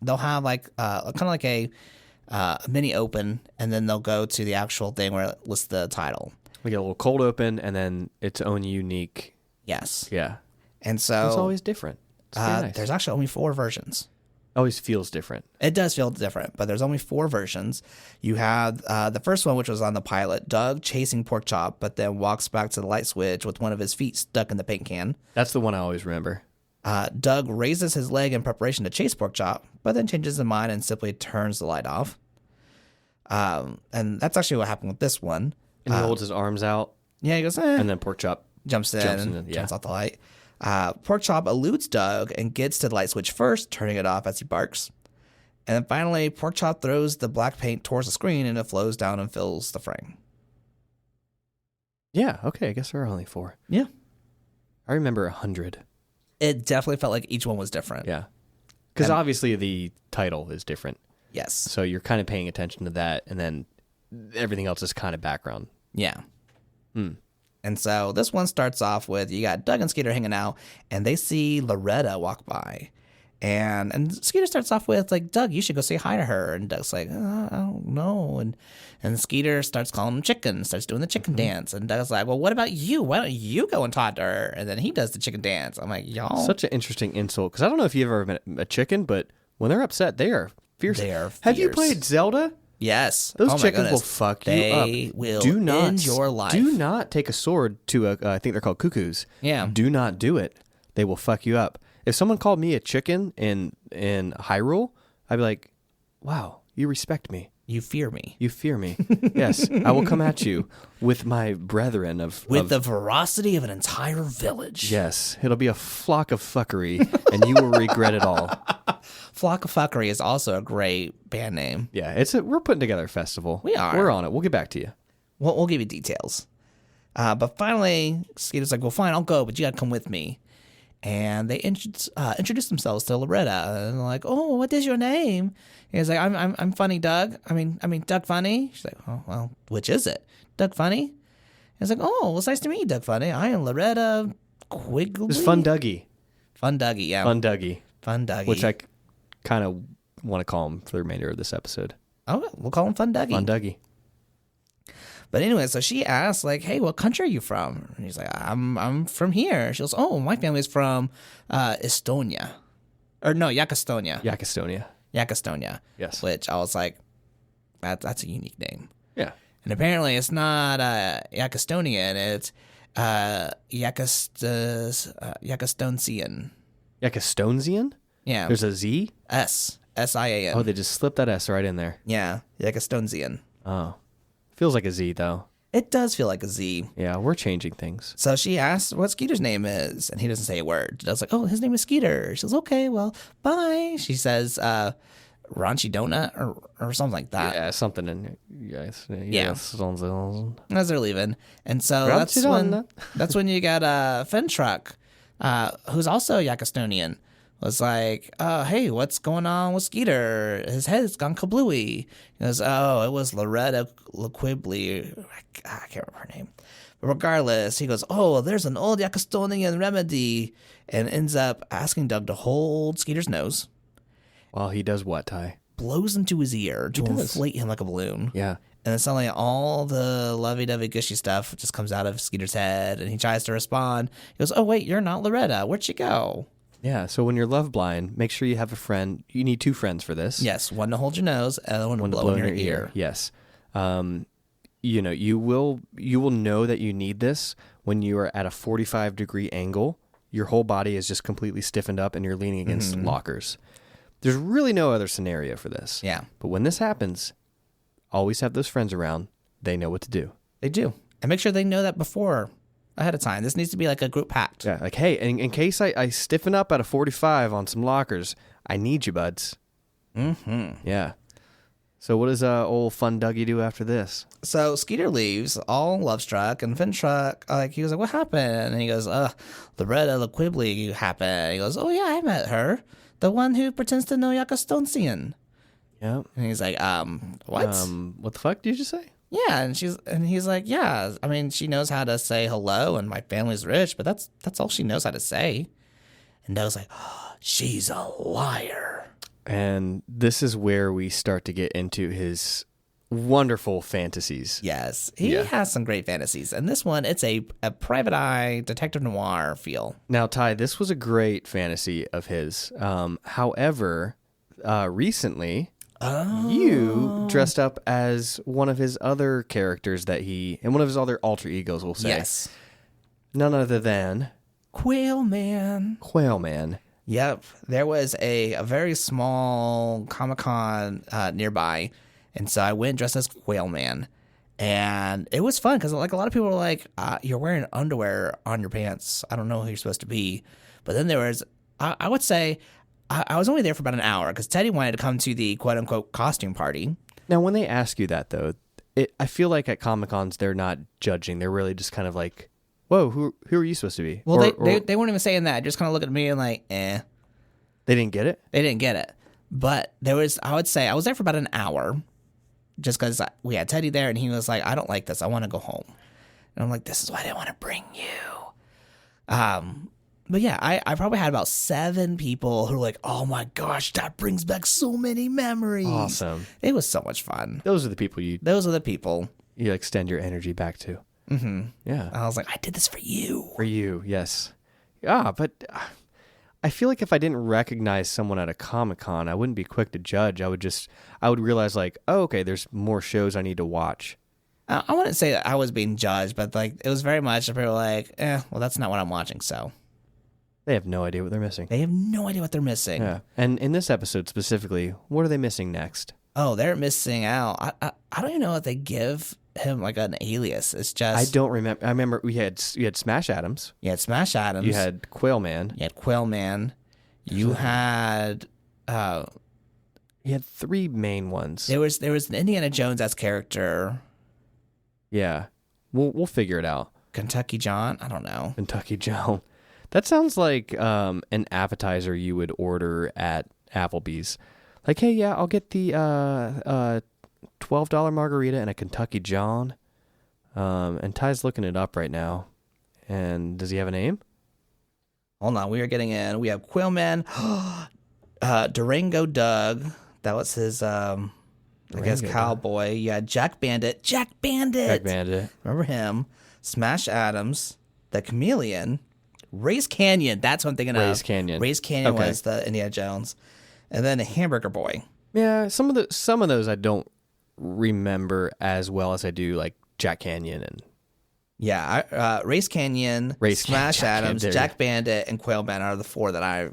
they'll have like kind of like a mini open, and then they'll go to the actual thing where it lists the title. We get a little cold open, and then its own unique. Yes. Yeah. And so It's always different. It's very nice. there's actually only 4 versions. Always feels different. It does feel different, but there's only 4 versions. You have the first one, which was on the pilot, Doug chasing Porkchop, but then walks back to the light switch with one of his feet stuck in the paint can. That's the one I always remember. Doug raises his leg in preparation to chase Porkchop, but then changes his mind and simply turns the light off. And that's actually what happened with this one. And he holds his arms out, Yeah, he goes, and then Porkchop jumps in and turns off the light. Porkchop eludes Doug and gets to the light switch first, turning it off as he barks. And then finally, Porkchop throws the black paint towards the screen, and it flows down and fills the frame. Yeah, okay, I guess there are only 4. Yeah. I remember 100. It definitely felt like each one was different. Yeah. Because And- obviously the title is different. Yes. So you're kind of paying attention to that, and then everything else is kind of background. Yeah. Hmm. And so this one starts off with you got Doug and Skeeter hanging out, and they see Loretta walk by. And Skeeter starts off with, like, Doug, you should go say hi to her. And Doug's like, I don't know. And Skeeter starts calling him chicken, starts doing the chicken dance. And Doug's like, well, what about you? Why don't you go and talk to her? And then he does the chicken dance. I'm like, y'all. Such an interesting insult, because I don't know if you've ever met a chicken, but when they're upset, they are fierce. They are Have you fierce. played Zelda? Yes. Those Oh my chickens will goodness. fuck you up. They will do not, end your life. Do not take a sword to a, I think they're called cuckoos. Yeah. Do not do it. They will fuck you up. If someone called me a chicken in Hyrule, I'd be like, wow, you respect me. You fear me. You fear me. Yes, I will come at you with my brethren With the ferocity of an entire village. Yes, it'll be a flock of fuckery, and you will regret it all. Flock of Fuckery is also a great band name. Yeah, we're putting together a festival. We are. We're on it. We'll get back to you. We'll give you details. But finally, Skeeter's like, well, fine, I'll go, but you gotta come with me. And they introduce themselves to Loretta, and they're like, "Oh, what is your name?" And he's like, "I'm Funny Doug. I mean Doug Funny." She's like, "Oh, well, which is it, Doug Funny?" And he's like, "Oh, well, it's nice to meet you, Doug Funny. I am Loretta Quigley." It's Fun Dougie. Fun Dougie, yeah. Fun Dougie. Fun Dougie. Which I kind of want to call him for the remainder of this episode. Oh, we'll call him Fun Dougie. Fun Dougie. But anyway, so she asks, like, hey, what country are you from? And he's like, I'm from here. She goes, oh, my family's from Estonia. Or no, Yakestonia. Yakestonia. Yakestonia. Yes. Which I was like, that's a unique name. Yeah. And apparently it's not Yakestonian, it's Yakestonsian. Yakestonsian? Yeah. There's a Z? S-I-A-N. Oh, they just slipped that S right in there. Yeah, Yakestonsian. Oh. Feels like a Z, though. It does feel like a Z. Yeah, we're changing things. So she asks what Skeeter's name is, and he doesn't say a word. Doug's like, oh, his name is Skeeter. She says, okay, well, bye. She says, raunchy donut or something like that. Yeah, something in yes. Yeah. Yes. As they're leaving. And so Raunchy donut. that's when you got Fentruck, who's also Yakestonian, was like, hey, what's going on with Skeeter? His head's gone kablooey. He goes, oh, it was Loretta Quigley. I can't remember her name. But regardless, he goes, oh, there's an old Yakestonian remedy, and ends up asking Doug to hold Skeeter's nose, Well, he does what, Ty? blows into his ear to does. inflate him like a balloon. Yeah. And then suddenly all the lovey-dovey gushy stuff just comes out of Skeeter's head, and he tries to respond. He goes, oh, wait, you're not Loretta. Where'd you go? Yeah, so when you're love blind, make sure you have a friend. You need 2 friends for this. Yes, one to hold your nose, and the one to blow in your ear. Yes. You know, you will know that you need this when you are at a 45-degree angle. Your whole body is just completely stiffened up, and you're leaning against lockers. There's really no other scenario for this. Yeah, But when this happens, always have those friends around. They know what to do. they do. And make sure they know that before, ahead of time. This needs to be like a group pact. Yeah, like, hey, in case I stiffen up at a 45 on some lockers, I need you, buds. Mm-hmm. Yeah. So what does old Fun Dougie do after this? So Skeeter leaves, all love struck, and Finstruck, he was like, what happened? And he goes, Loretta Quibbly happened. He goes, oh yeah, I met her. The one who pretends to know Yakastonsian. Yeah. And he's like, what? What the fuck did you just say? Yeah, and he's like, yeah, I mean, she knows how to say hello, and my family's rich, but that's all she knows how to say. And Doug's like, oh, she's a liar. And this is where we start to get into his wonderful fantasies. Yes, he has some great fantasies, and this one, it's a private eye detective noir feel. Now, Ty, this was a great fantasy of his. However, recently, you dressed up as one of his other characters and one of his other alter egos, we'll say. Yes, None other than Quail Man. Quail Man. Yep, there was a very small Comic-Con nearby, and so I went dressed as Quail Man, and it was fun because like a lot of people were like, "You're wearing underwear on your pants. I don't know who you're supposed to be." But then there was, I would say, I was only there for about an hour because Teddy wanted to come to the quote unquote costume party. Now, when they ask you that, though, I feel like at Comic-Cons they're not judging. They're really just kind of like, whoa, who are you supposed to be? Well, they weren't even saying that. Just kind of looking at me and like, eh. They didn't get it? They didn't get it. But there was, I would say, I was there for about an hour just because we had Teddy there and he was like, I don't like this. I want to go home. And I'm like, this is why I didn't want to bring you. But yeah, I probably had about 7 people who were like, oh my gosh, that brings back so many memories. Awesome. It was so much fun. Those are the people you extend your energy back to. Mm-hmm. Yeah. I was like, I did this for you. For you, yes. Yeah, but I feel like if I didn't recognize someone at a Comic-Con, I wouldn't be quick to judge. I would realize like, oh, okay, there's more shows I need to watch. I wouldn't say that I was being judged, but like it was very much people were like, well, that's not what I'm watching, so. They have no idea what they're missing. They have no idea what they're missing. Yeah. And in this episode specifically, what are they missing next? Oh, they're missing out. I don't even know if they give him like an alias. It's just I don't remember. I remember you had Smash Adams. You had Smash Adams. You had Quail Man. You had Quail Man. You had You had 3 main ones. there was an Indiana Jones as character. Yeah. We'll figure it out. Kentucky John. I don't know. Kentucky Joe. That sounds like an appetizer you would order at Applebee's. Like, hey, yeah, I'll get the $12 margarita and a Kentucky John. And Ty's looking it up right now. And does he have a name? Hold on, we are getting in. We have Quillman, Durango Doug. That was his, I guess, cowboy. Yeah, Jack Bandit. Jack Bandit. Remember him? Smash Adams, the Chameleon, Ray's Canyon. That's what I'm thinking of. Ray's Canyon. Ray's Canyon was the Indiana Jones, and then the Hamburger Boy. Yeah, some of those I don't remember as well as I do like Jack Canyon and. Yeah, Race Canyon, Smash Adams, Jack Bandit, and Quailman are the 4 that I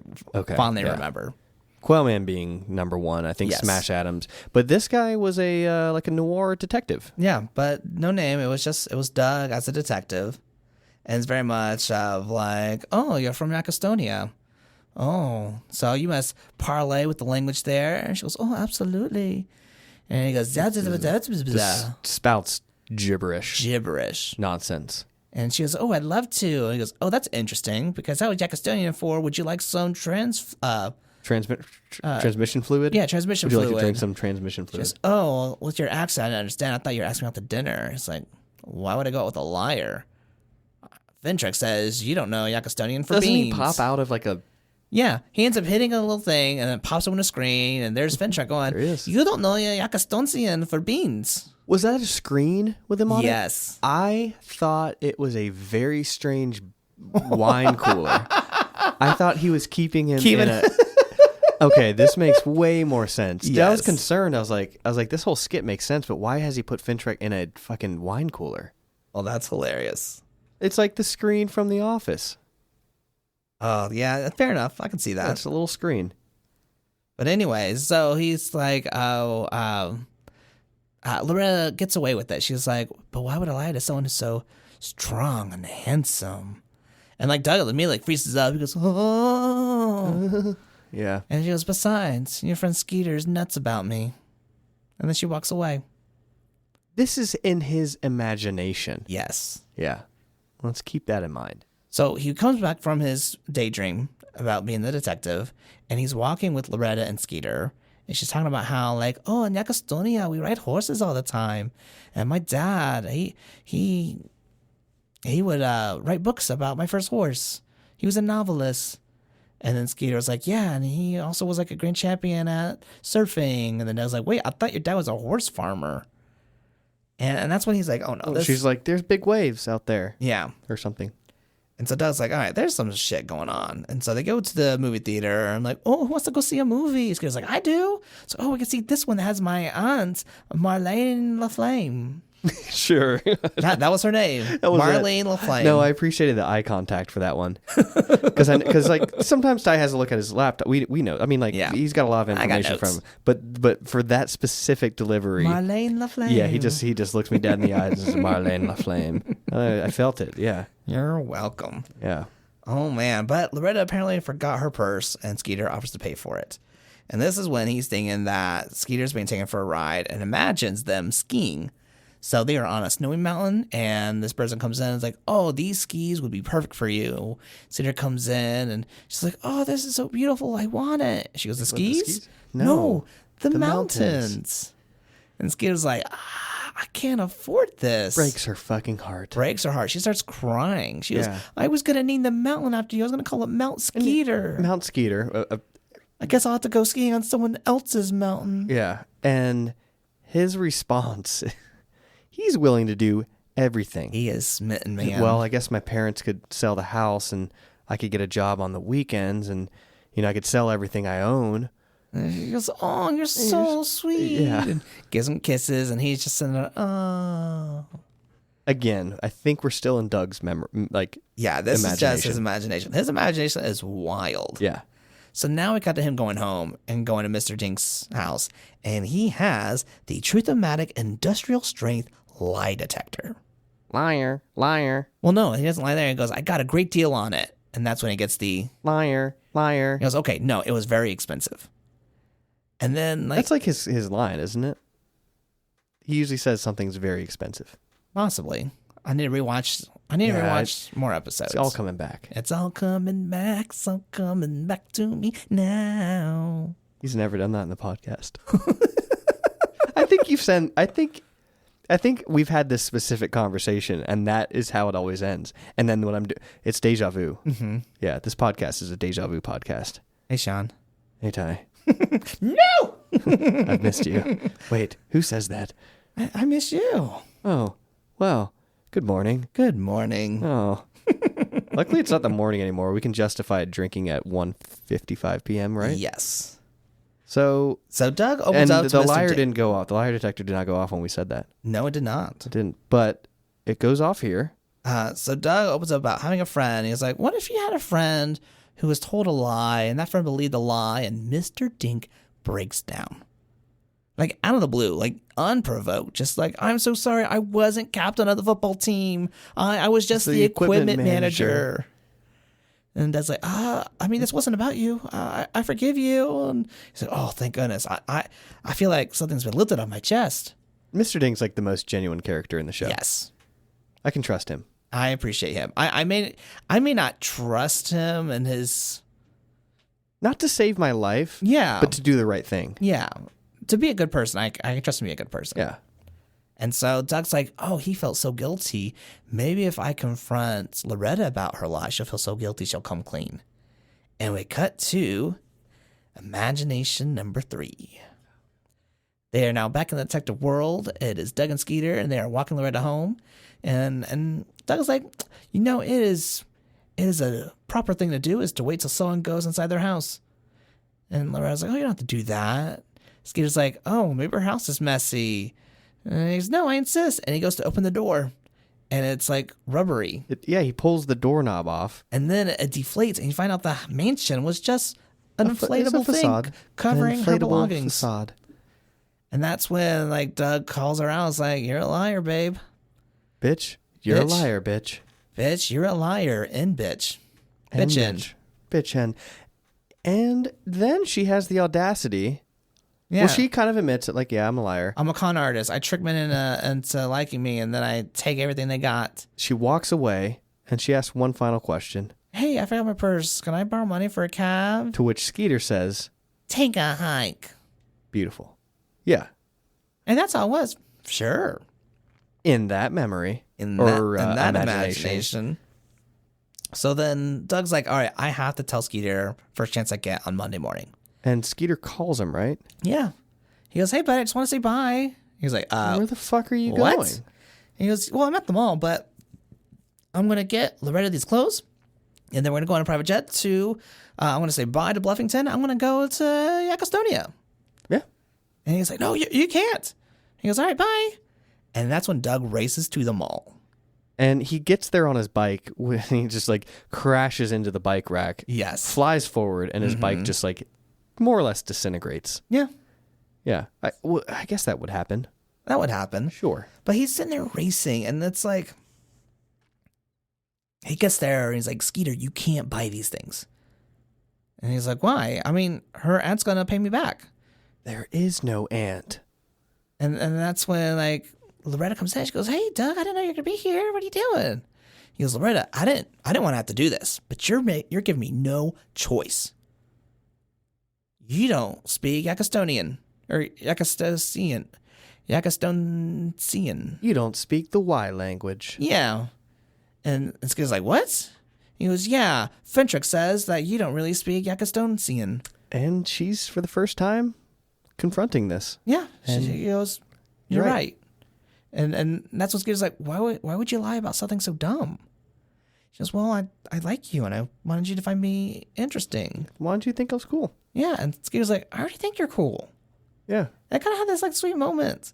fondly remember. Quailman being number 1, I think. Yes. Smash Adams, but this guy was a like a noir detective. Yeah, but no name. It was Doug as a detective, and it's very much of like, oh, you're from Estonia. Oh, so you must parlay with the language there. And she goes, oh, absolutely. And he goes, just spouts gibberish nonsense. And she goes, oh, I'd love to. And he goes, oh, that's interesting, because how was Jack Estonian for? Would you like some transmission fluid? Yeah, transmission fluid. Would you like to drink some transmission fluid? She goes, oh, with your accent, I didn't understand. I thought you were asking about the dinner. It's like, why would I go out with a liar? Fintrick says, you don't know Yakastonian for Doesn't beans. He pop out of like a... Yeah, he ends up hitting a little thing and then pops up on the screen, and there's Fintrick going, you don't know Yakastonian for beans. Was that a screen with him on it? Yes. I thought it was a very strange wine cooler. I thought he was keeping him in a... Okay, this makes way more sense. Yes. I was concerned. I was like, this whole skit makes sense, but why has he put Fintrick in a fucking wine cooler? Well, that's hilarious. It's like the screen from The Office. Oh, yeah, fair enough. I can see that. It's a little screen. But anyways, so he's like, oh, Loretta gets away with it. She's like, but why would I lie to someone who's so strong and handsome? And like Doug immediately freezes up. He goes, oh. Yeah. And she goes, besides, your friend Skeeter's nuts about me. And then she walks away. This is in his imagination. Yes. Yeah. Let's keep that in mind. So he comes back from his daydream about being the detective, and he's walking with Loretta and Skeeter. And she's talking about how, like, oh, in Yacostonia, we ride horses all the time. And my dad, he would write books about my first horse. He was a novelist. And then Skeeter was like, yeah, and he also was like a grand champion at surfing. And then I was like, wait, I thought your dad was a horse farmer. And that's when he's like, oh, no. She's like, there's big waves out there. Yeah. Or something. And so Doug's like, all right, there's some shit going on. And so they go to the movie theater. And I'm like, oh, who wants to go see a movie? Skeeter's like, I do. So, oh, we can see this one that has my aunt, Marlene LaFlame. Sure. That was her name. Was Marlene LaFlame. No, I appreciated the eye contact for that one. Because like sometimes Ty has a look at his laptop. We know. I mean, like he's got a lot of information from him. But for that specific delivery, Marlene LaFlame. Yeah, he just looks me dead in the eyes and says, Marlene LaFlame. I felt it. Yeah. You're welcome. Yeah. Oh man, but Loretta apparently forgot her purse, and Skeeter offers to pay for it. And this is when he's thinking that Skeeter's being taken for a ride and imagines them skiing. So they are on a snowy mountain, and this person comes in and is like, oh, these skis would be perfect for you. Skeeter comes in, and she's like, oh, this is so beautiful. I want it. She goes, the skis? No, the mountains. And Skeeter's like, I can't afford this. Breaks her fucking heart. Breaks her heart. She starts crying. She goes, I was going to name the mountain after you. I was going to call it Mount Skeeter. Mount Skeeter. I guess I'll have to go skiing on someone else's mountain. Yeah. And his response... He's willing to do everything. He is smitten, man. Well, I guess my parents could sell the house and I could get a job on the weekends and, I could sell everything I own. And he goes, oh, you're so sweet. Yeah. And gives him kisses and he's just sitting there, oh. Again, I think we're still in Doug's yeah, this is just his imagination. His imagination is wild. Yeah. So now we got to him going home and going to Mr. Dink's house. And he has the Truth-O-Matic industrial strength lie detector. Liar. Well, no, he doesn't lie there. He goes, I got a great deal on it. And that's when he gets the... Liar. He goes, okay, no, it was very expensive. And then, that's like his line, isn't it? He usually says something's very expensive. Possibly. I need to rewatch more episodes. It's all coming back. It's all coming back. It's all coming back to me now. He's never done that in the podcast. I think we've had this specific conversation, and that is how it always ends. And then when it's deja vu. Mm-hmm. Yeah, this podcast is a deja vu podcast. Hey, Sean. Hey, Ty. No! I've missed you. Wait, who says that? I miss you. Oh, well, good morning. Good morning. Oh. Luckily, it's not the morning anymore. We can justify it drinking at 1:55 p.m., right? Yes. So Doug opens up to the Mr. liar Dink. didn't go off. The lie detector did not go off when we said that. No, it did not. It didn't. But it goes off here. So Doug opens up about having a friend. He's like, what if you had a friend who was told a lie, and that friend believed the lie, and Mr. Dink breaks down. Like, out of the blue, like, unprovoked. Just like, I'm so sorry, I wasn't captain of the football team. I was just the equipment manager. And Dad's like, this wasn't about you. I forgive you. And he said, oh, thank goodness. I feel like something's been lifted off my chest. Mr. Dink's like the most genuine character in the show. Yes. I can trust him. I appreciate him. I may not trust him and his... Not to save my life. Yeah. But to do the right thing. Yeah. To be a good person. I can trust him to be a good person. Yeah. And so Doug's like, oh, he felt so guilty. Maybe if I confront Loretta about her lie, she'll feel so guilty she'll come clean. And we cut to imagination number 3. They are now back in the detective world. It is Doug and Skeeter, and they are walking Loretta home. And Doug's like, it is a proper thing to do is to wait till someone goes inside their house. And Loretta's like, oh, you don't have to do that. Skeeter's like, oh, maybe her house is messy. And he goes, no, I insist. And he goes to open the door, and it's like rubbery. He pulls the doorknob off. And then it deflates, and you find out the mansion was just an It's a inflatable thing facade. covering An her inflatable belongings. facade. And that's when like Doug calls her out. It's like, you're a liar, babe. Bitch, you're a Bitch. liar, bitch. Bitch, you're a liar. And bitch. And Bitchin'. Bitchin'. And then she has the audacity. Yeah. Well, she kind of admits it, like, yeah, I'm a liar. I'm a con artist. I trick men into liking me, and then I take everything they got. She walks away, and she asks one final question, Hey, I forgot my purse. Can I borrow money for a cab? to which Skeeter says, Take a hike. beautiful. Yeah. And that's all it was. Sure. In that memory. In or that imagination. imagination. So then Doug's like, all right, I have to tell Skeeter first chance I get on Monday morning. And Skeeter calls him, right? Yeah. He goes, hey, bud, I just want to say bye. He was like, Where the fuck are you what? going? He goes, well, I'm at the mall, but I'm going to get Loretta these clothes, and then we're going to go on a private jet to, I'm going to say bye to Bluffington. I'm going to go to Yacostonia. Yeah. And he's like, no, you can't. He goes, all right, bye. And that's when Doug races to the mall. And he gets there on his bike when he just like crashes into the bike rack. Yes. Flies forward, and his bike just like more or less disintegrates. Yeah, Yeah. I guess that would happen. that would happen. Sure. But he's sitting there racing, and it's like, he gets there, and he's like, Skeeter, you can't buy these things. And he's like, why? I mean, her aunt's going to pay me back. There is no aunt. And that's when, like, Loretta comes in. She goes, hey, Doug, I didn't know you were going to be here. What are you doing? He goes, Loretta, I didn't want to have to do this, but you're giving me no choice. You don't speak Yakostonian or Yakostonian. You don't speak the Y language. Yeah. And this guy's like, what? He goes, yeah, Fentrick says that you don't really speak Yakostonian. And she's, for the first time, confronting this. Yeah. And She goes, you're right. right. And that's what Skeeter's like, why would you lie about something so dumb? She goes, well, I like you, and I wanted you to find me interesting. Why don't you think I was cool? Yeah, and Skeeter's like, I already think you're cool. Yeah. I kind of had this like sweet moment.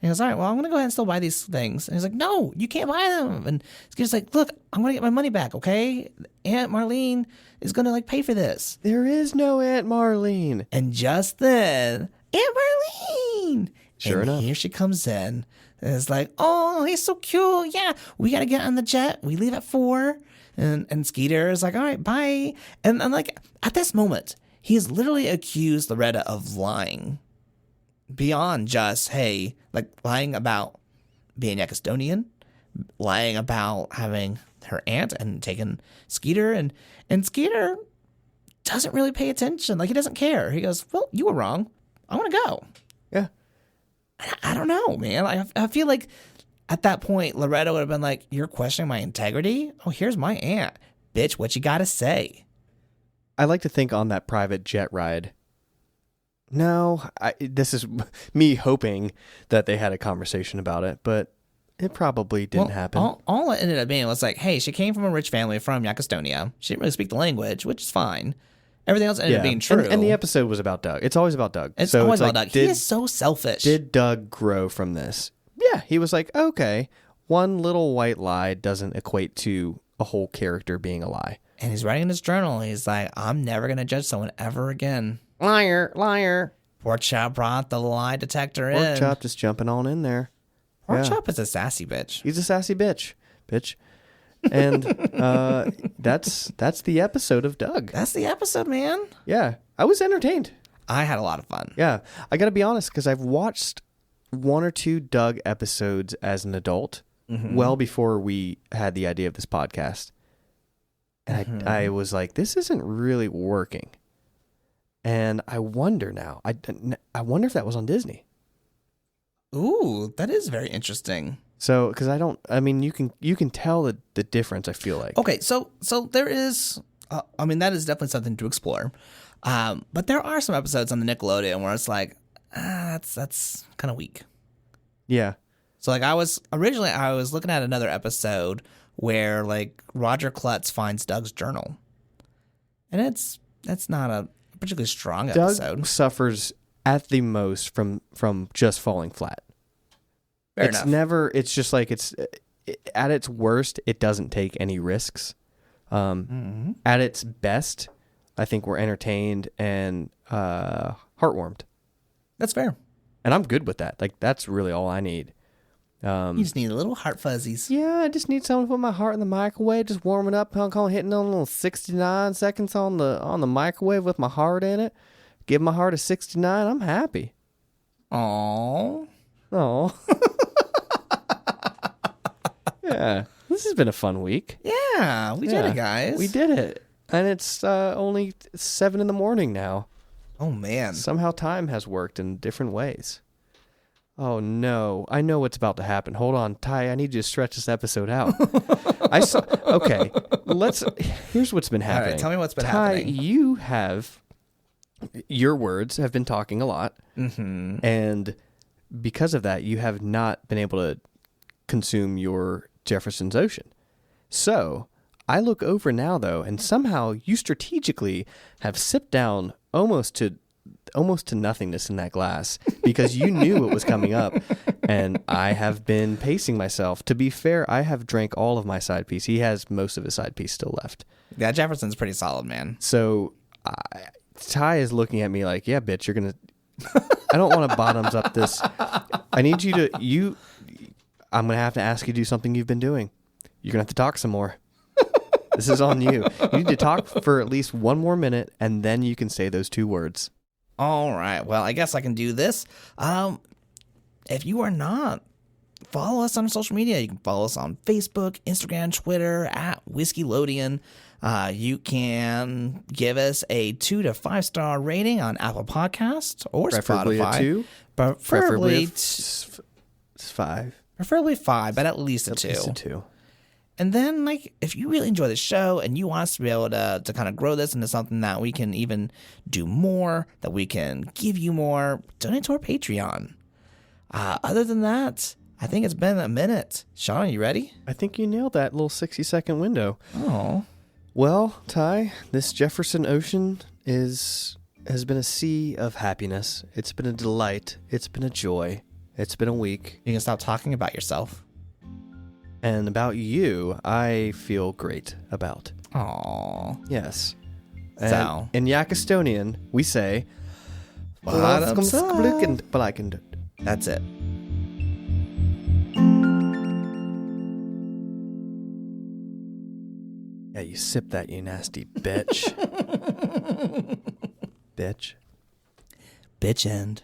And he goes, all right, well, I'm going to go ahead and still buy these things. And he's like, no, you can't buy them. And Skeeter's like, look, I'm going to get my money back, okay? Aunt Marlene is going to like pay for this. There is no Aunt Marlene. And just then, Aunt Marlene! Sure and enough. Here she comes in. And it's like, oh, he's so cute. Yeah, we got to get on the jet. We leave at 4. And Skeeter is like, all right, bye. And I'm like, at this moment, he's literally accused Loretta of lying. Beyond just, hey, like lying about being Yakostonian, lying about having her aunt and taking Skeeter. And Skeeter doesn't really pay attention. Like, he doesn't care. He goes, well, you were wrong. I want to go. Yeah. I don't know, man. I feel like at that point, Loretta would have been like, you're questioning my integrity? Oh, here's my aunt. Bitch, what you got to say? I like to think on that private jet ride. No, this is me hoping that they had a conversation about it, but it probably didn't happen. All it ended up being was like, hey, she came from a rich family from Yacostonia. She didn't really speak the language, which is fine. Everything else ended up being true. And the episode was about Doug. It's always about Doug. It's So always about like, Doug. He is so selfish. Did Doug grow from this? Yeah, he was like, okay, one little white lie doesn't equate to a whole character being a lie. And he's writing in his journal. He's like, I'm never going to judge someone ever again. Liar, liar. Pork Chop brought the lie detector in. Pork Chop just jumping on in there. Pork Yeah. Chop is a sassy bitch. He's a sassy bitch. And that's the episode of Doug. That's the episode, man. Yeah, I was entertained. I had a lot of fun. Yeah, I got to be honest because I've watched 1 or 2 Doug episodes as an adult, well before we had the idea of this podcast. And I was like, this isn't really working. And I wonder now. I wonder if that was on Disney. Ooh, that is very interesting. So, because you can tell the difference. I feel like. Okay, so there is, that is definitely something to explore. But there are some episodes on the Nickelodeon where it's like, that's kind of weak. Yeah. So like I was looking at another episode where like Roger Klutz finds Doug's journal, and that's not a particularly strong Doug episode. suffers at the most from just falling flat. Fair It's enough. never. It's just like at its worst, it doesn't take any risks. At its best, I think we're entertained and heartwarmed. That's fair. And I'm good with that. Like, that's really all I need. You just need a little heart fuzzies. Yeah, I just need someone to put my heart in the microwave, just warming up, hitting on a little 69 seconds on the microwave with my heart in it. Give my heart a 69. I'm happy. Aww. Oh. Yeah. This has been a fun week. Yeah, we did it, guys. We did it. And it's only 7 a.m. now. Oh, man. Somehow time has worked in different ways. Oh, no. I know what's about to happen. Hold on, Ty. I need you to stretch this episode out. Okay. Here's what's been happening. All right, tell me what's been Ty, happening. Your words have been talking a lot. Mm-hmm. And because of that, you have not been able to consume your Jefferson's Ocean. So I look over now, though, and somehow you strategically have sipped down almost to nothingness in that glass because you knew it was coming up. And I have been pacing myself. To be fair, I have drank all of my side piece. He has most of his side piece still left. Yeah, Jefferson's pretty solid, man. So Ty is looking at me like, yeah, bitch, you're going to... I don't want to bottoms up this. I need you to... I'm going to have to ask you to do something you've been doing. You're going to have to talk some more. This is on you. You need to talk for at least 1 more minute, and then you can say those 2 words. All right. Well, I guess I can do this. If you are not, follow us on social media. You can follow us on Facebook, Instagram, Twitter, at Whiskeylodeon. You can give us a 2 to 5 star rating on Apple Podcasts or Preferably Spotify. a 2. Preferably 5. Preferably 5, but at least a 2. At least a 2. And then, if you really enjoy the show and you want us to be able to kind of grow this into something that we can even do more, that we can give you more, donate to our Patreon. Other than that, I think it's been a minute. Sean, are you ready? I think you nailed that little 60-second window. Oh. Well, Ty, this Jefferson Ocean has been a sea of happiness. It's been a delight. It's been a joy. It's been a week. You can stop talking about yourself. And about you, I feel great about. Aww. Yes. So. In Yakistonian, we say... That's it. Yeah, you sip that, you nasty bitch. Bitch. Bitch end.